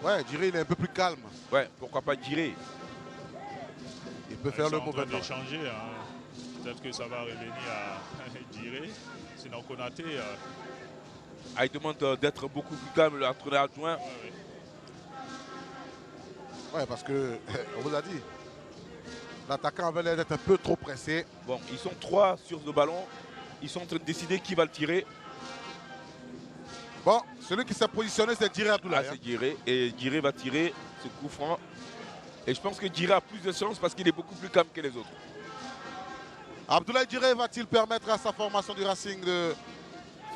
Ouais, Djiré, il est un peu plus calme. Ouais, pourquoi pas Djiré. Il peut faire le mauvais temps. Changer, hein. Peut-être que ça va revenir à Djiré. Sinon Konaté... il demande d'être beaucoup plus calme, l'entraîneur adjoint. Ouais, parce que, on vous a dit, l'attaquant avait l'air d'être un peu trop pressé. Bon, ils sont 3 sur le ballon. Ils sont en train de décider qui va le tirer. Bon, celui qui s'est positionné, c'est Djiré Abdoulaye. C'est Djiré. Et Djiré va tirer ce coup franc. Et je pense que Djiré a plus de chance parce qu'il est beaucoup plus calme que les autres. Abdoulaye Djiré va-t-il permettre à sa formation du Racing de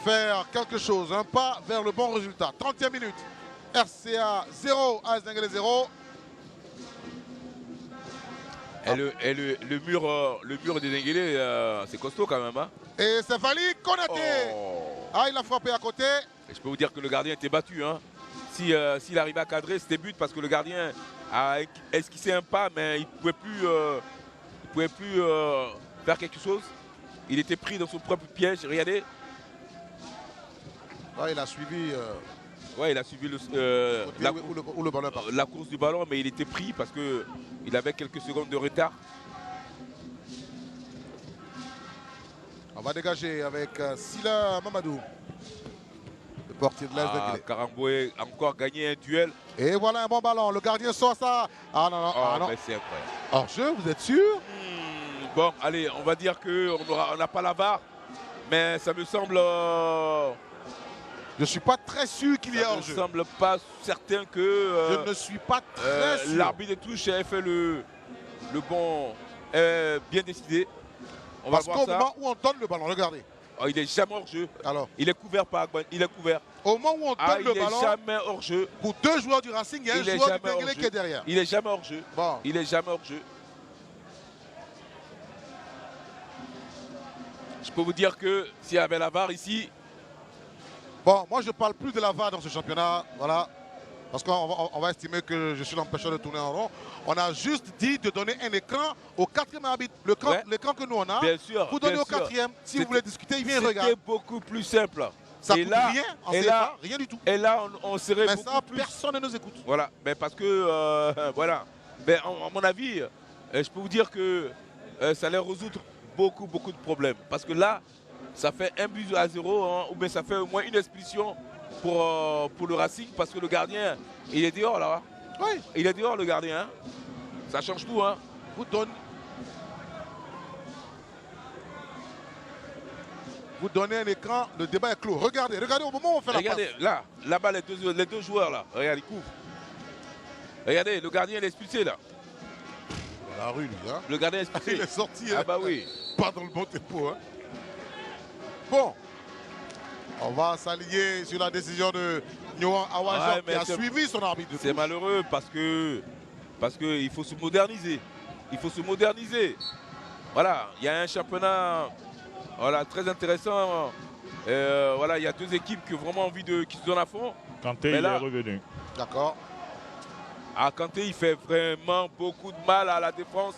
faire quelque chose? Un pas vers le bon résultat. 30e minute. RCA 0, AS Denguélé 0. Et le mur des Denguélé, c'est costaud quand même. Hein. Et c'est Vali Konaté. Ah, il a frappé à côté. Et je peux vous dire que le gardien était battu. Hein. S'il arrivait à cadrer, c'était but parce que le gardien a esquissé un pas, mais il ne pouvait plus faire quelque chose. Il était pris dans son propre piège. Regardez. Ouais, il a suivi. Ouais, il a suivi la course du ballon, mais il était pris parce qu'il avait quelques secondes de retard. On va dégager avec Sylla Mamadou, le portier de l'AS Denguélé. Karamboué a encore gagné un duel. Et voilà un bon ballon. Le gardien sort ça. Ah non, non, non. Mais c'est incroyable. Hors-jeu, vous êtes sûr? Bon, allez, on va dire qu'on n'a pas la VAR, mais ça me semble... je ne suis pas très sûr qu'il y ait hors-jeu. Ça ne me semble pas certain que... je ne suis pas très sûr. L'arbitre de touche a fait le bon... bien décidé. Parce qu'au moment où on donne le ballon, regardez. Oh, il est jamais hors jeu. Alors, il est couvert par Agban. Il est couvert. Au moment où on donne le ballon, il n'est jamais hors jeu. Pour 2 joueurs du Racing, il y a un joueur du Denguélé qui est derrière. Il n'est jamais hors jeu. Bon. Il n'est jamais hors jeu. Je peux vous dire que s'il y avait la VAR ici... Bon, moi je ne parle plus de la VAR dans ce championnat, voilà. Parce qu'on va estimer que je suis l'empêcheur de tourner en rond. On a juste dit de donner un écran au 4e arbitre. L'écran que nous on a, bien sûr, vous donnez bien au 4e. Si vous voulez discuter, il vient regarder. C'était beaucoup plus simple. Ça coûte rien en CFA, rien du tout. Et là, on serait mais beaucoup ça, plus... personne ne nous écoute. Voilà, mais parce que, voilà. Mais à mon avis, je peux vous dire que ça allait résoudre beaucoup de problèmes. Parce que là, ça fait 1-0, hein, ou bien ça fait au moins une expulsion pour le Racing, parce que le gardien, il est dehors là. Oui. Il est dehors le gardien. Hein. Ça change tout. Hein. Vous donnez un écran, le débat est clos. Regardez au moment où on fait la passe. Là-bas, les deux joueurs là. Regardez, ils couvrent. Regardez, le gardien il est expulsé là. Dans la rue, lui. Hein. Le gardien est expulsé. Il est sorti. Ah bah oui. Pas dans le bon tempo. Hein. Bon. On va s'aligner sur la décision de Nyoan Awaja qui a suivi son arbitre. C'est malheureux parce que il faut se moderniser. Il faut se moderniser. Voilà, il y a un championnat très intéressant. Voilà, il y a 2 équipes qui ont vraiment envie qui se donnent à fond. Kanté, il est revenu. D'accord. Kanté, il fait vraiment beaucoup de mal à la défense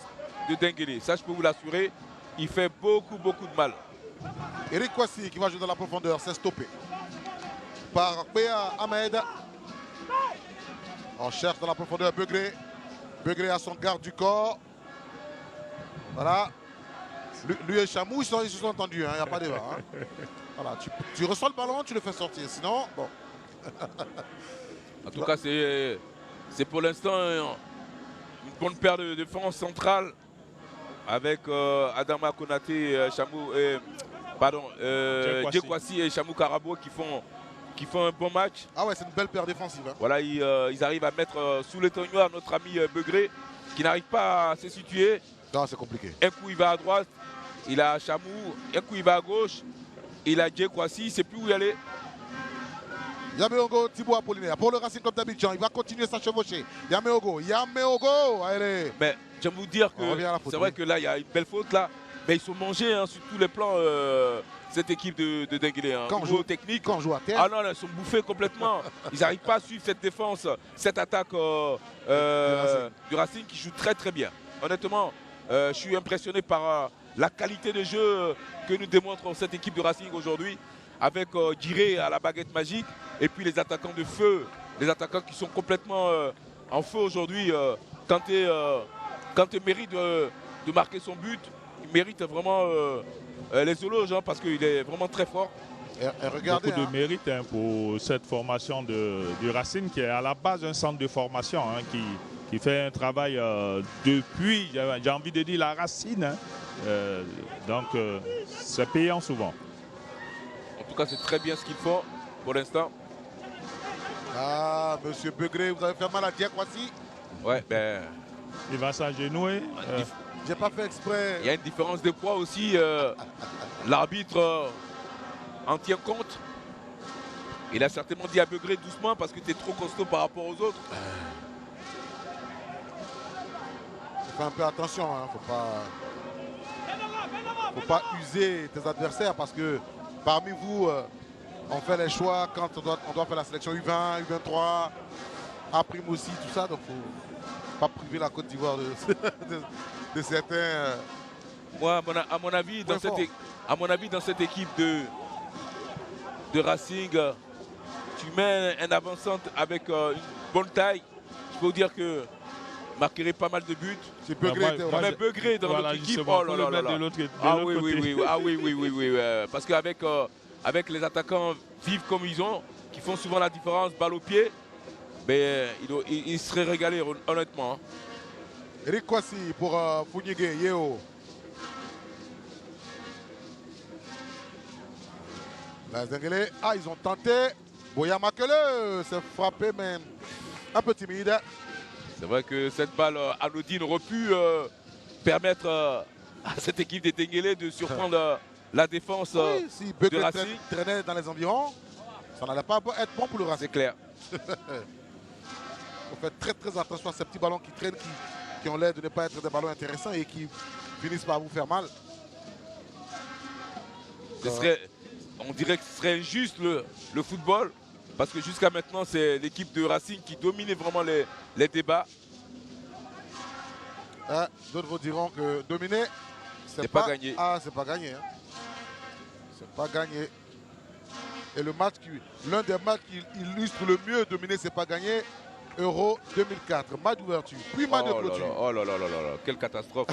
de Denguélé. Ça, je peux vous l'assurer. Il fait beaucoup de mal. Eric Kwasi qui va jouer dans la profondeur, c'est stoppé par Béa Ahmed. On cherche dans la profondeur Begré. Begré à son garde du corps. Voilà. Lui et Chamou, ils se sont entendus, il n'y a pas de débat. Hein. Voilà, tu reçois le ballon, tu le fais sortir. Sinon, bon. En tout cas, c'est pour l'instant une bonne paire de défense centrale avec Adama Konaté, Chamou, Djekwasi et Chamou Karabo qui font un bon match. Ah ouais, c'est une belle paire défensive. Hein. Voilà, ils arrivent à mettre sous les tonnoirs notre ami Begré qui n'arrive pas à se situer. Non, c'est compliqué. Un coup il va à droite, il a Chamou, un coup il va à gauche, il a Djekwasi, il ne sait plus où y aller. Yameogo, Thibaut Apollinaire. Pour le Racing Club d'Abidjan, il va continuer sa chevauchée. Yameogo, allez. Mais j'aime vous dire que c'est vrai que là, il y a une belle faute là. Mais ils sont mangés hein, sur tous les plans, cette équipe de Denguélé. Hein. Quand on joue à terre. Ah non, ils sont bouffés complètement. Ils n'arrivent pas à suivre cette défense, cette attaque du Racing qui joue très bien. Honnêtement, je suis impressionné par la qualité de jeu que nous démontre cette équipe de Racing aujourd'hui. Avec Giré à la baguette magique et puis les attaquants de feu, les attaquants qui sont complètement en feu aujourd'hui. Kanté mérite de marquer son but, il mérite vraiment les éloges hein, parce qu'il est vraiment très fort. Et regardez, beaucoup de mérite hein, pour cette formation du Racing qui est à la base un centre de formation hein, qui fait un travail depuis, j'ai envie de dire, la racine. Hein. Donc c'est payant souvent. En tout cas, c'est très bien ce qu'ils font pour l'instant. Ah, monsieur Begré, vous avez fait mal à Djekwasi. Ouais, ben... Il va s'agenouiller. J'ai pas fait exprès. Il y a une différence de poids aussi. L'arbitre en tient compte. Il a certainement dit à Begré doucement parce que tu es trop costaud par rapport aux autres. Fais un peu attention, hein. Faut pas user tes adversaires parce que parmi vous, on fait les choix quand on doit faire la sélection U20, U23, A-prime aussi, tout ça. Donc, il ne faut pas priver la Côte d'Ivoire de certains... Moi, à mon avis, dans cette équipe de Racing, tu mets un avançant avec une bonne taille. Je peux vous dire que marquerait pas mal de buts. C'est Begré dans notre équipe. Oh là là là. Ah oui. Parce qu'avec les attaquants vifs comme ils ont, qui font souvent la différence, balle au pied, mais il serait régalé honnêtement. Hein. Eric Kwasi pour Founigué, Yeo. La Denguélé, ils ont tenté. Boya Makele s'est frappé, mais un peu timide. C'est vrai que cette balle anodine aurait pu permettre à cette équipe des Denguélé de surprendre la défense si de Racing. traînait dans les environs, Ça n'allait pas être bon pour le Racing. C'est clair. Il faut faire très très attention à ces petits ballons qui traînent, qui ont l'air de ne pas être des ballons intéressants et qui finissent par vous faire mal. On dirait que ce serait injuste le football, parce que jusqu'à maintenant, c'est l'équipe de Racing qui dominait vraiment les débats. D'autres vous diront que dominer, c'est pas gagné. Ah, c'est pas gagné. Hein. C'est pas gagné. Et l'un des matchs qui illustre le mieux dominer, c'est pas gagné. Euro 2004, match d'ouverture, puis match de clôture. Oh là là là là là, quelle catastrophe.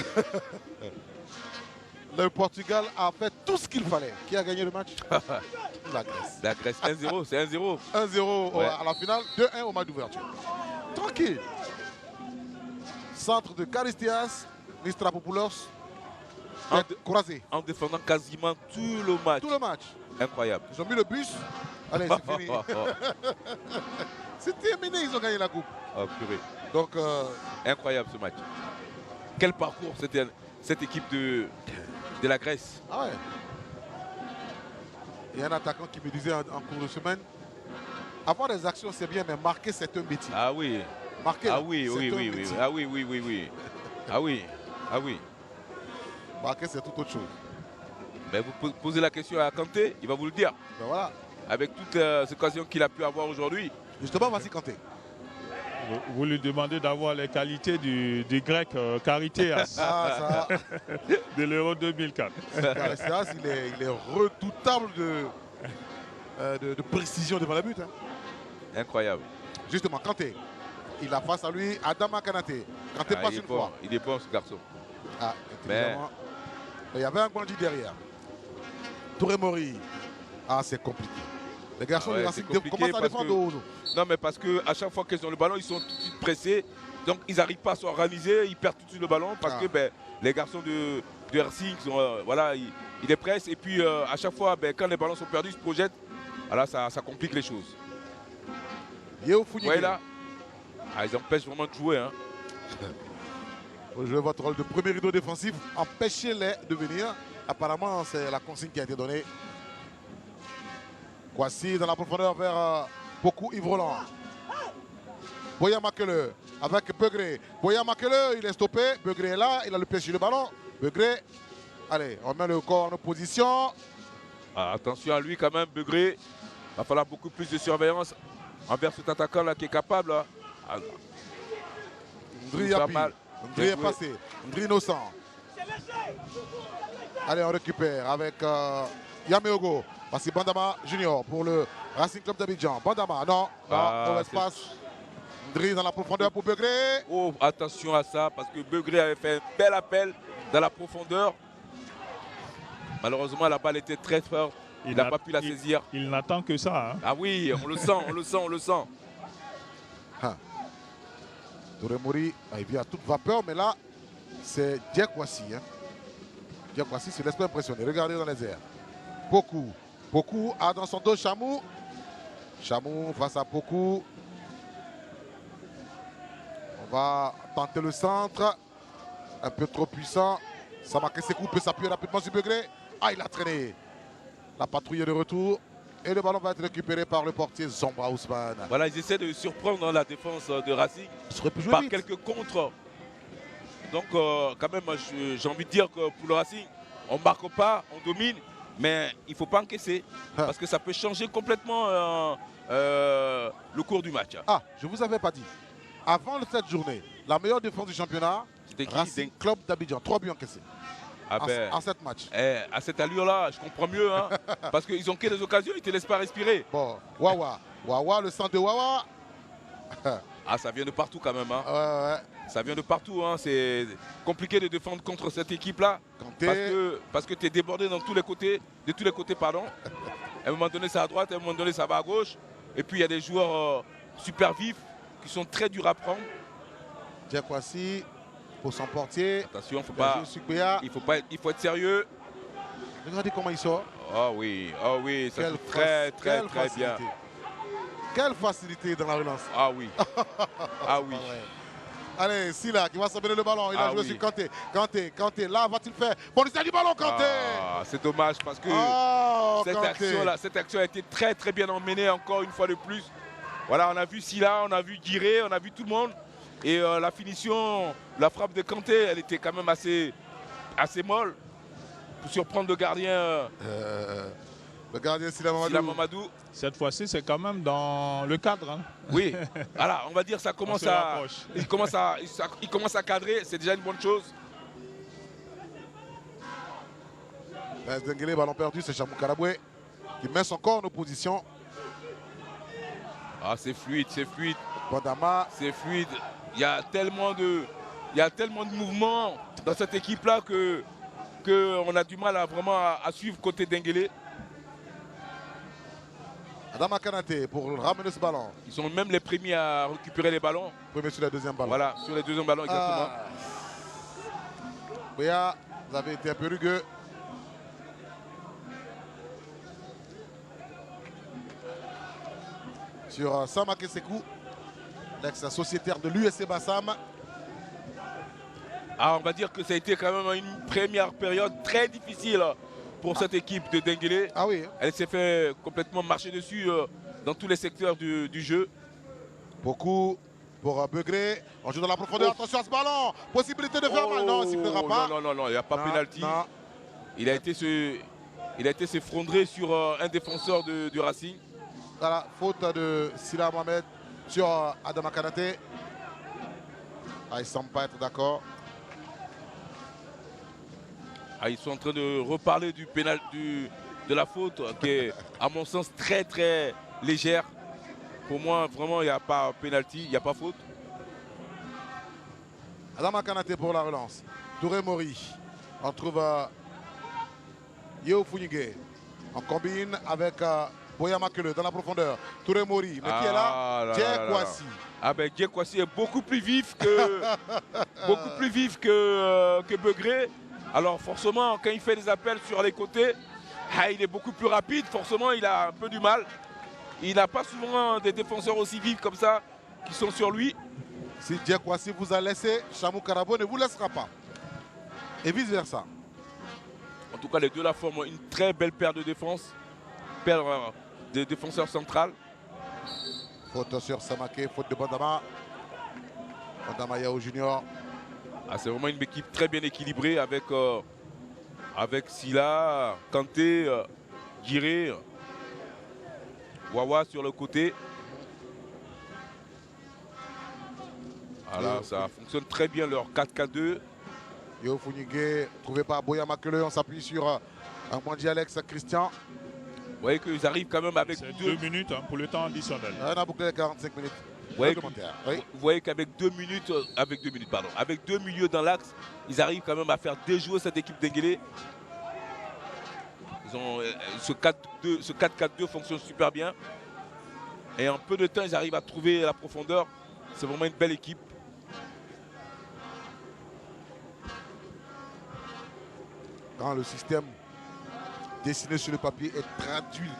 Le Portugal a fait tout ce qu'il fallait. Qui a gagné le match? La Grèce. La Grèce, 1-0, c'est 1-0. 1-0 Ouais. à la finale, 2-1 au match d'ouverture. Tranquille. Centre de Charistias, Mistrapopoulos, croisé. En défendant quasiment tout le match. Tout le match. Incroyable. Ils ont mis le bus. Allez, c'est fini. C'est terminé, ils ont gagné la coupe. Oh, purée. Donc, incroyable ce match. Quel parcours cette équipe de la Grèce. Ah ouais. Il y a un attaquant qui me disait en cours de semaine, avoir des actions c'est bien, mais marquer c'est un métier. Ah oui. Marquer, ah oui, oui, oui, oui. Ah oui, oui, oui, oui. Ah oui, ah oui. Marquer c'est tout autre chose. Ben, vous posez la question à Kanté, il va vous le dire. Ben voilà. Avec toutes les occasions qu'il a pu avoir aujourd'hui. Justement, vas-y Kanté. Vous lui demandez d'avoir les qualités du grec Charistias de l'Euro 2004. Charistias, il est redoutable de précision devant la but. Hein. Incroyable. Justement, Kanté, il a face à lui Adama Kanaté. Kanté passe une fois. Il est bon ce garçon. Ah, mais il y avait un bandit derrière. Touré Mori. Ah, c'est compliqué. Les garçons du Racing commencent à défendre de haut. Non, mais parce qu'à chaque fois qu'ils ont le ballon, ils sont tout de suite pressés. Donc, ils n'arrivent pas à s'organiser. Ils perdent tout de suite le ballon parce que les garçons de Racing, voilà, ils les pressent. Et puis, à chaque fois, quand les ballons sont perdus, ils se projettent. Voilà, ça complique les choses. Vous voyez là, ils empêchent vraiment de jouer. Hein. Vous jouez votre rôle de premier rideau défensif. Empêchez-les de venir. Apparemment, c'est la consigne qui a été donnée. Voici dans la profondeur vers beaucoup Yves Roland. Boya Makele avec Begré. Boya Makele, il est stoppé. Begré est là, il a le pied sur le ballon. Begré, allez, on met le corps en opposition. Ah, attention à lui quand même, Begré. Il va falloir beaucoup plus de surveillance envers cet attaquant-là qui est capable. Là. Ah, Ndri est passé. Ndri innocent. Allez, on récupère avec Yameogo. Voici Bandama Junior pour le Racing Club d'Abidjan. Bandama, non, mauvaise passe. Ndri dans la profondeur pour Begré. Oh, attention à ça, parce que Begré avait fait un bel appel dans la profondeur. Malheureusement, la balle était très forte. Il n'a pas pu la saisir. Il n'attend que ça. Hein. Ah oui, on le sent, on le sent, on le sent. Touré Mori, il vient à toute vapeur, mais là, c'est Diakwasi. Hein. Diakwasi se laisse pas impressionner. Regardez dans les airs. Beaucoup a dans son dos Chamou. Chamou face à Poku. On va tenter le centre. Un peu trop puissant. Samake Sekou peut s'appuyer rapidement sur Begré. Ah, il a traîné. La patrouille est de retour. Et le ballon va être récupéré par le portier Zombra Ousmane. Voilà, ils essaient de surprendre la défense de Racing par quelques contres. Donc, quand même, j'ai envie de dire que pour le Racing, on ne marque pas, on domine, mais il ne faut pas encaisser. Parce que ça peut changer complètement le cours du match. Ah, je ne vous avais pas dit. Avant cette journée, la meilleure défense du championnat, Racing Club d'Abidjan. 3 buts encaissés. Ah ben, en 7 matchs. À cette allure-là, je comprends mieux. Hein, parce qu'ils ont que des occasions, ils ne te laissent pas respirer. Bon, Wawa, le centre de Wawa. Ah, ça vient de partout quand même. Hein. Ouais. Ça vient de partout. Hein. C'est compliqué de défendre contre cette équipe-là. Parce que tu es débordé dans tous les côtés, de tous les côtés. Pardon. À un moment donné, c'est à droite, à un moment donné, ça va à gauche. Et puis, il y a des joueurs super vifs qui sont très durs à prendre. Diakwasi. Pour son portier. Attention, il faut être sérieux. Regardez comment il sort. Oh oui, ça joue très bien. Quelle facilité dans la relance. Ah oui. Ah oui. Allez, Silla qui va s'amener le ballon. Il a joué oui. sur Kanté. Kanté, là, va-t-il faire? Bon, il du ballon, Kanté. C'est dommage parce que cette action a été très très bien emmenée encore une fois de plus. Voilà, on a vu Silla, on a vu Guiré, on a vu tout le monde. Et la finition, la frappe de Kanté, elle était quand même assez molle pour surprendre le gardien. Le gardien Silla Mamadou. Cette fois-ci, c'est quand même dans le cadre. Hein. Oui, voilà, on va dire ça commence il commence à cadrer, c'est déjà une bonne chose. Denguélé, ballon perdu, c'est Chamou Karaboué qui met son corps en opposition. Ah, c'est fluide, c'est fluide. Bandama. C'est fluide. Il y a tellement de mouvements dans cette équipe-là que on a du mal vraiment à suivre côté Denguélé. Adama Kanate pour ramener ce ballon. Ils sont même les premiers à récupérer les ballons. Premier sur le deuxième ballon. Voilà, sur les deuxièmes ballons, exactement. Béa, vous avez été un peu rugueux. Sur Samake Sekou, l'ex-sociétaire de l'USC Bassam. Ah, on va dire que ça a été quand même une première période très difficile pour cette équipe de Denguélé. Ah oui. Elle s'est fait complètement marcher dessus dans tous les secteurs du jeu. Beaucoup pour Begré. On joue dans la profondeur. Attention à ce ballon. Possibilité de faire mal. Non, il ne fera pas. Non, il n'y a pas pénalty. Il a été s'effondrer sur un défenseur du Racing. Voilà, faute de Silla Mohamed sur Adama Kanate. Ah, il ne semble pas être d'accord. Ah, ils sont en train de reparler du de la faute qui est, à mon sens, très très légère. Pour moi, vraiment, il n'y a pas pénalty, il n'y a pas faute. Adama Kanate pour la relance. Touré Mori. On trouve Yeo Funigé. On combine avec Boya Makele dans la profondeur. Touré Mori. Mais qui est là? Djek Kwasi. Ah ben Djek Kwasi est beaucoup plus vif que Begré. Alors forcément, quand il fait des appels sur les côtés, il est beaucoup plus rapide. Forcément, il a un peu du mal. Il n'a pas souvent des défenseurs aussi vifs comme ça qui sont sur lui. Si Djek Kwasi vous a laissé, Chamou Karaboué ne vous laissera pas. Et vice versa. En tout cas, les deux là forment une très belle paire de défense. Paire de défenseurs centrales. Faute sur Samake, faute de Bandama. Bandama Yao Junior. Ah, c'est vraiment une équipe très bien équilibrée avec Silla, Kanté, Guiré, Wawa sur le côté. Voilà, ça fonctionne très bien leur 4-4-2. Yo Funigé, trouvé par Boya Makele, on s'appuie sur un Mwandi Alex Christian. Vous voyez qu'ils arrivent quand même avec 2 minutes pour le temps additionnel. On a bouclé les 45 minutes. Vous voyez qu'avec 2 milieux dans l'axe, ils arrivent quand même à faire déjouer cette équipe Denguélé. Ce 4-4-2 fonctionne super bien. Et en peu de temps, ils arrivent à trouver la profondeur. C'est vraiment une belle équipe. Quand le système dessiné sur le papier est traduit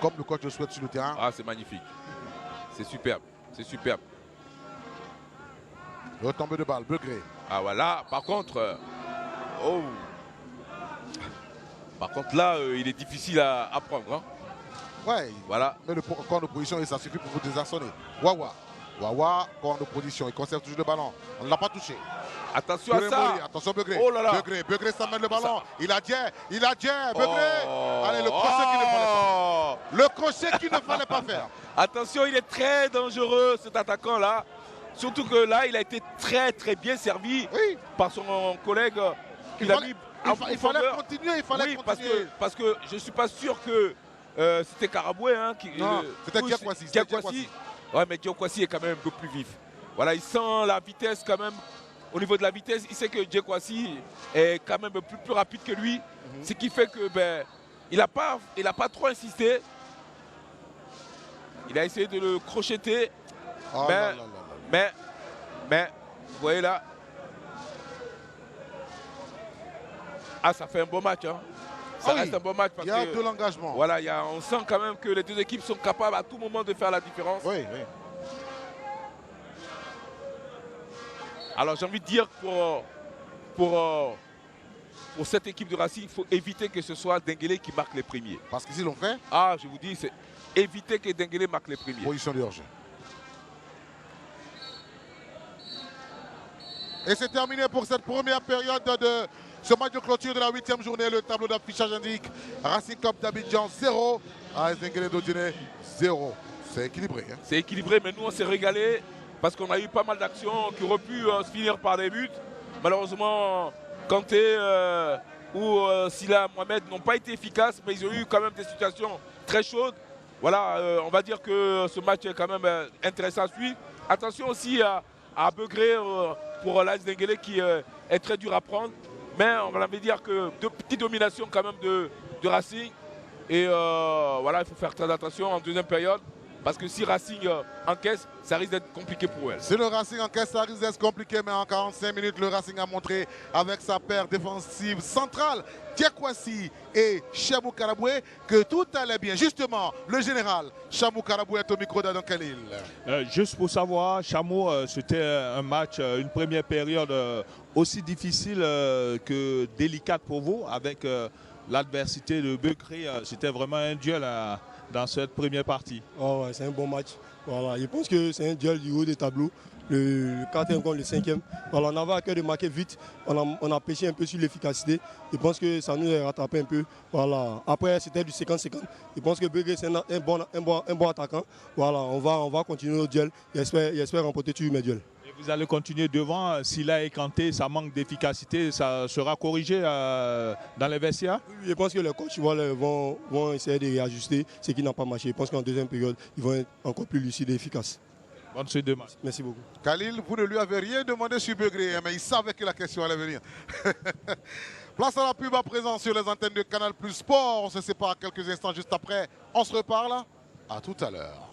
comme le coach le souhaite sur le terrain. Ah, c'est magnifique. C'est superbe. C'est superbe. Retombée de balle, Begré. Ah voilà, par contre, là, il est difficile à prendre. Hein. Ouais, voilà. Mais le corps d'opposition, et ça suffit pour vous désarçonner. Wawa, corps d'opposition, il conserve toujours le ballon. On ne l'a pas touché. Attention à ça. Mori, attention Begré. Oh là là. Begré s'amène le ballon. Il a Begré. Allez, le crochet qu'il ne fallait pas. Le crochet qu'il ne fallait pas faire. Attention, il est très dangereux cet attaquant là. Surtout que là, il a été très très bien servi par son collègue. Il fallait continuer, continuer. Parce que je ne suis pas sûr que c'était Karaboué. Hein, c'était Djek Kwasi. Ouais, mais Djek Kwasi est quand même un peu plus vif. Voilà, il sent la vitesse quand même. Au niveau de la vitesse, il sait que Djek Kwasi est quand même plus rapide que lui. Ce qui fait que il n'a pas trop insisté. Il a essayé de le crocheter. Mais, vous voyez là. Ah, ça fait un bon match. Hein. Ça reste un bon match. Il y a de l'engagement. Voilà, on sent quand même que les deux équipes sont capables à tout moment de faire la différence. Oui. Alors j'ai envie de dire pour cette équipe de Racing, il faut éviter que ce soit Denguélé qui marque les premiers. Parce qu'ils l'ont fait. Ah, je vous dis, c'est éviter que Denguélé marque les premiers. Position de hors-jeu. Et c'est terminé pour cette première période de ce match de clôture de la 8e journée. Le tableau d'affichage indique Racing Club d'Abidjan 0, AS Denguélé d'Odjiné 0. C'est équilibré. Hein. C'est équilibré, mais nous on s'est régalé parce qu'on a eu pas mal d'actions qui auraient pu se finir par des buts. Malheureusement, Kanté ou Silla Mohamed n'ont pas été efficaces, mais ils ont eu quand même des situations très chaudes. Voilà, on va dire que ce match est quand même intéressant à suivre. Attention aussi à Begré pour l'AS Denguélé qui est très dur à prendre. Mais on va dire que de petites dominations quand même de Racing. Et voilà, il faut faire très attention en deuxième période. Parce que si Racing encaisse, ça risque d'être compliqué pour elle. Si le Racing encaisse, ça risque d'être compliqué. Mais en 45 minutes, le Racing a montré avec sa paire défensive centrale, Diakwasi et Chamou Karaboué, que tout allait bien. Justement, le général Chamou Karaboué est au micro d'Adam Khalil. Juste pour savoir, Chamou, c'était un match, une première période aussi difficile que délicate pour vous avec l'adversité de Begré. C'était vraiment un duel dans cette première partie. Oh ouais, c'est un bon match. Voilà, je pense que c'est un duel du haut des tableaux. Le 4e contre le 5e. Voilà, on avait à cœur de marquer vite. On a pêché un peu sur l'efficacité. Je pense que ça nous a rattrapé un peu. Voilà. Après, c'était du 50-50. Je pense que Begré, c'est un bon attaquant. Voilà, on va continuer nos duels. J'espère remporter tous mes duels. Vous allez continuer devant. Silla et Kanté, ça manque d'efficacité. Ça sera corrigé dans les vestiaires. Oui, je pense que les coachs vont essayer de réajuster ce qui n'a pas marché. Je pense qu'en deuxième période, ils vont être encore plus lucides et efficaces. Bonne suite de match. Merci beaucoup. Khalil, vous ne lui avez rien demandé sur Begré, mais il savait que la question allait venir. Place à la pub à présent sur les antennes de Canal Plus Sport. On se sépare quelques instants juste après. On se reparle. À tout à l'heure.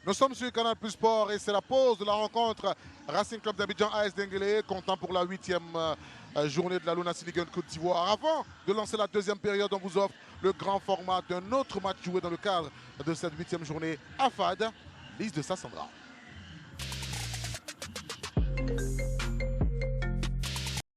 Nous sommes sur Canal Plus Sport et c'est la pause de la rencontre Racing Club d'Abidjan AS Denguélé, comptant pour la 8e journée de la Luna Ligue 1 Côte d'Ivoire. Avant de lancer la deuxième période, on vous offre le grand format d'un autre match joué dans le cadre de cette 8e journée à FAD, liste de Sassandra.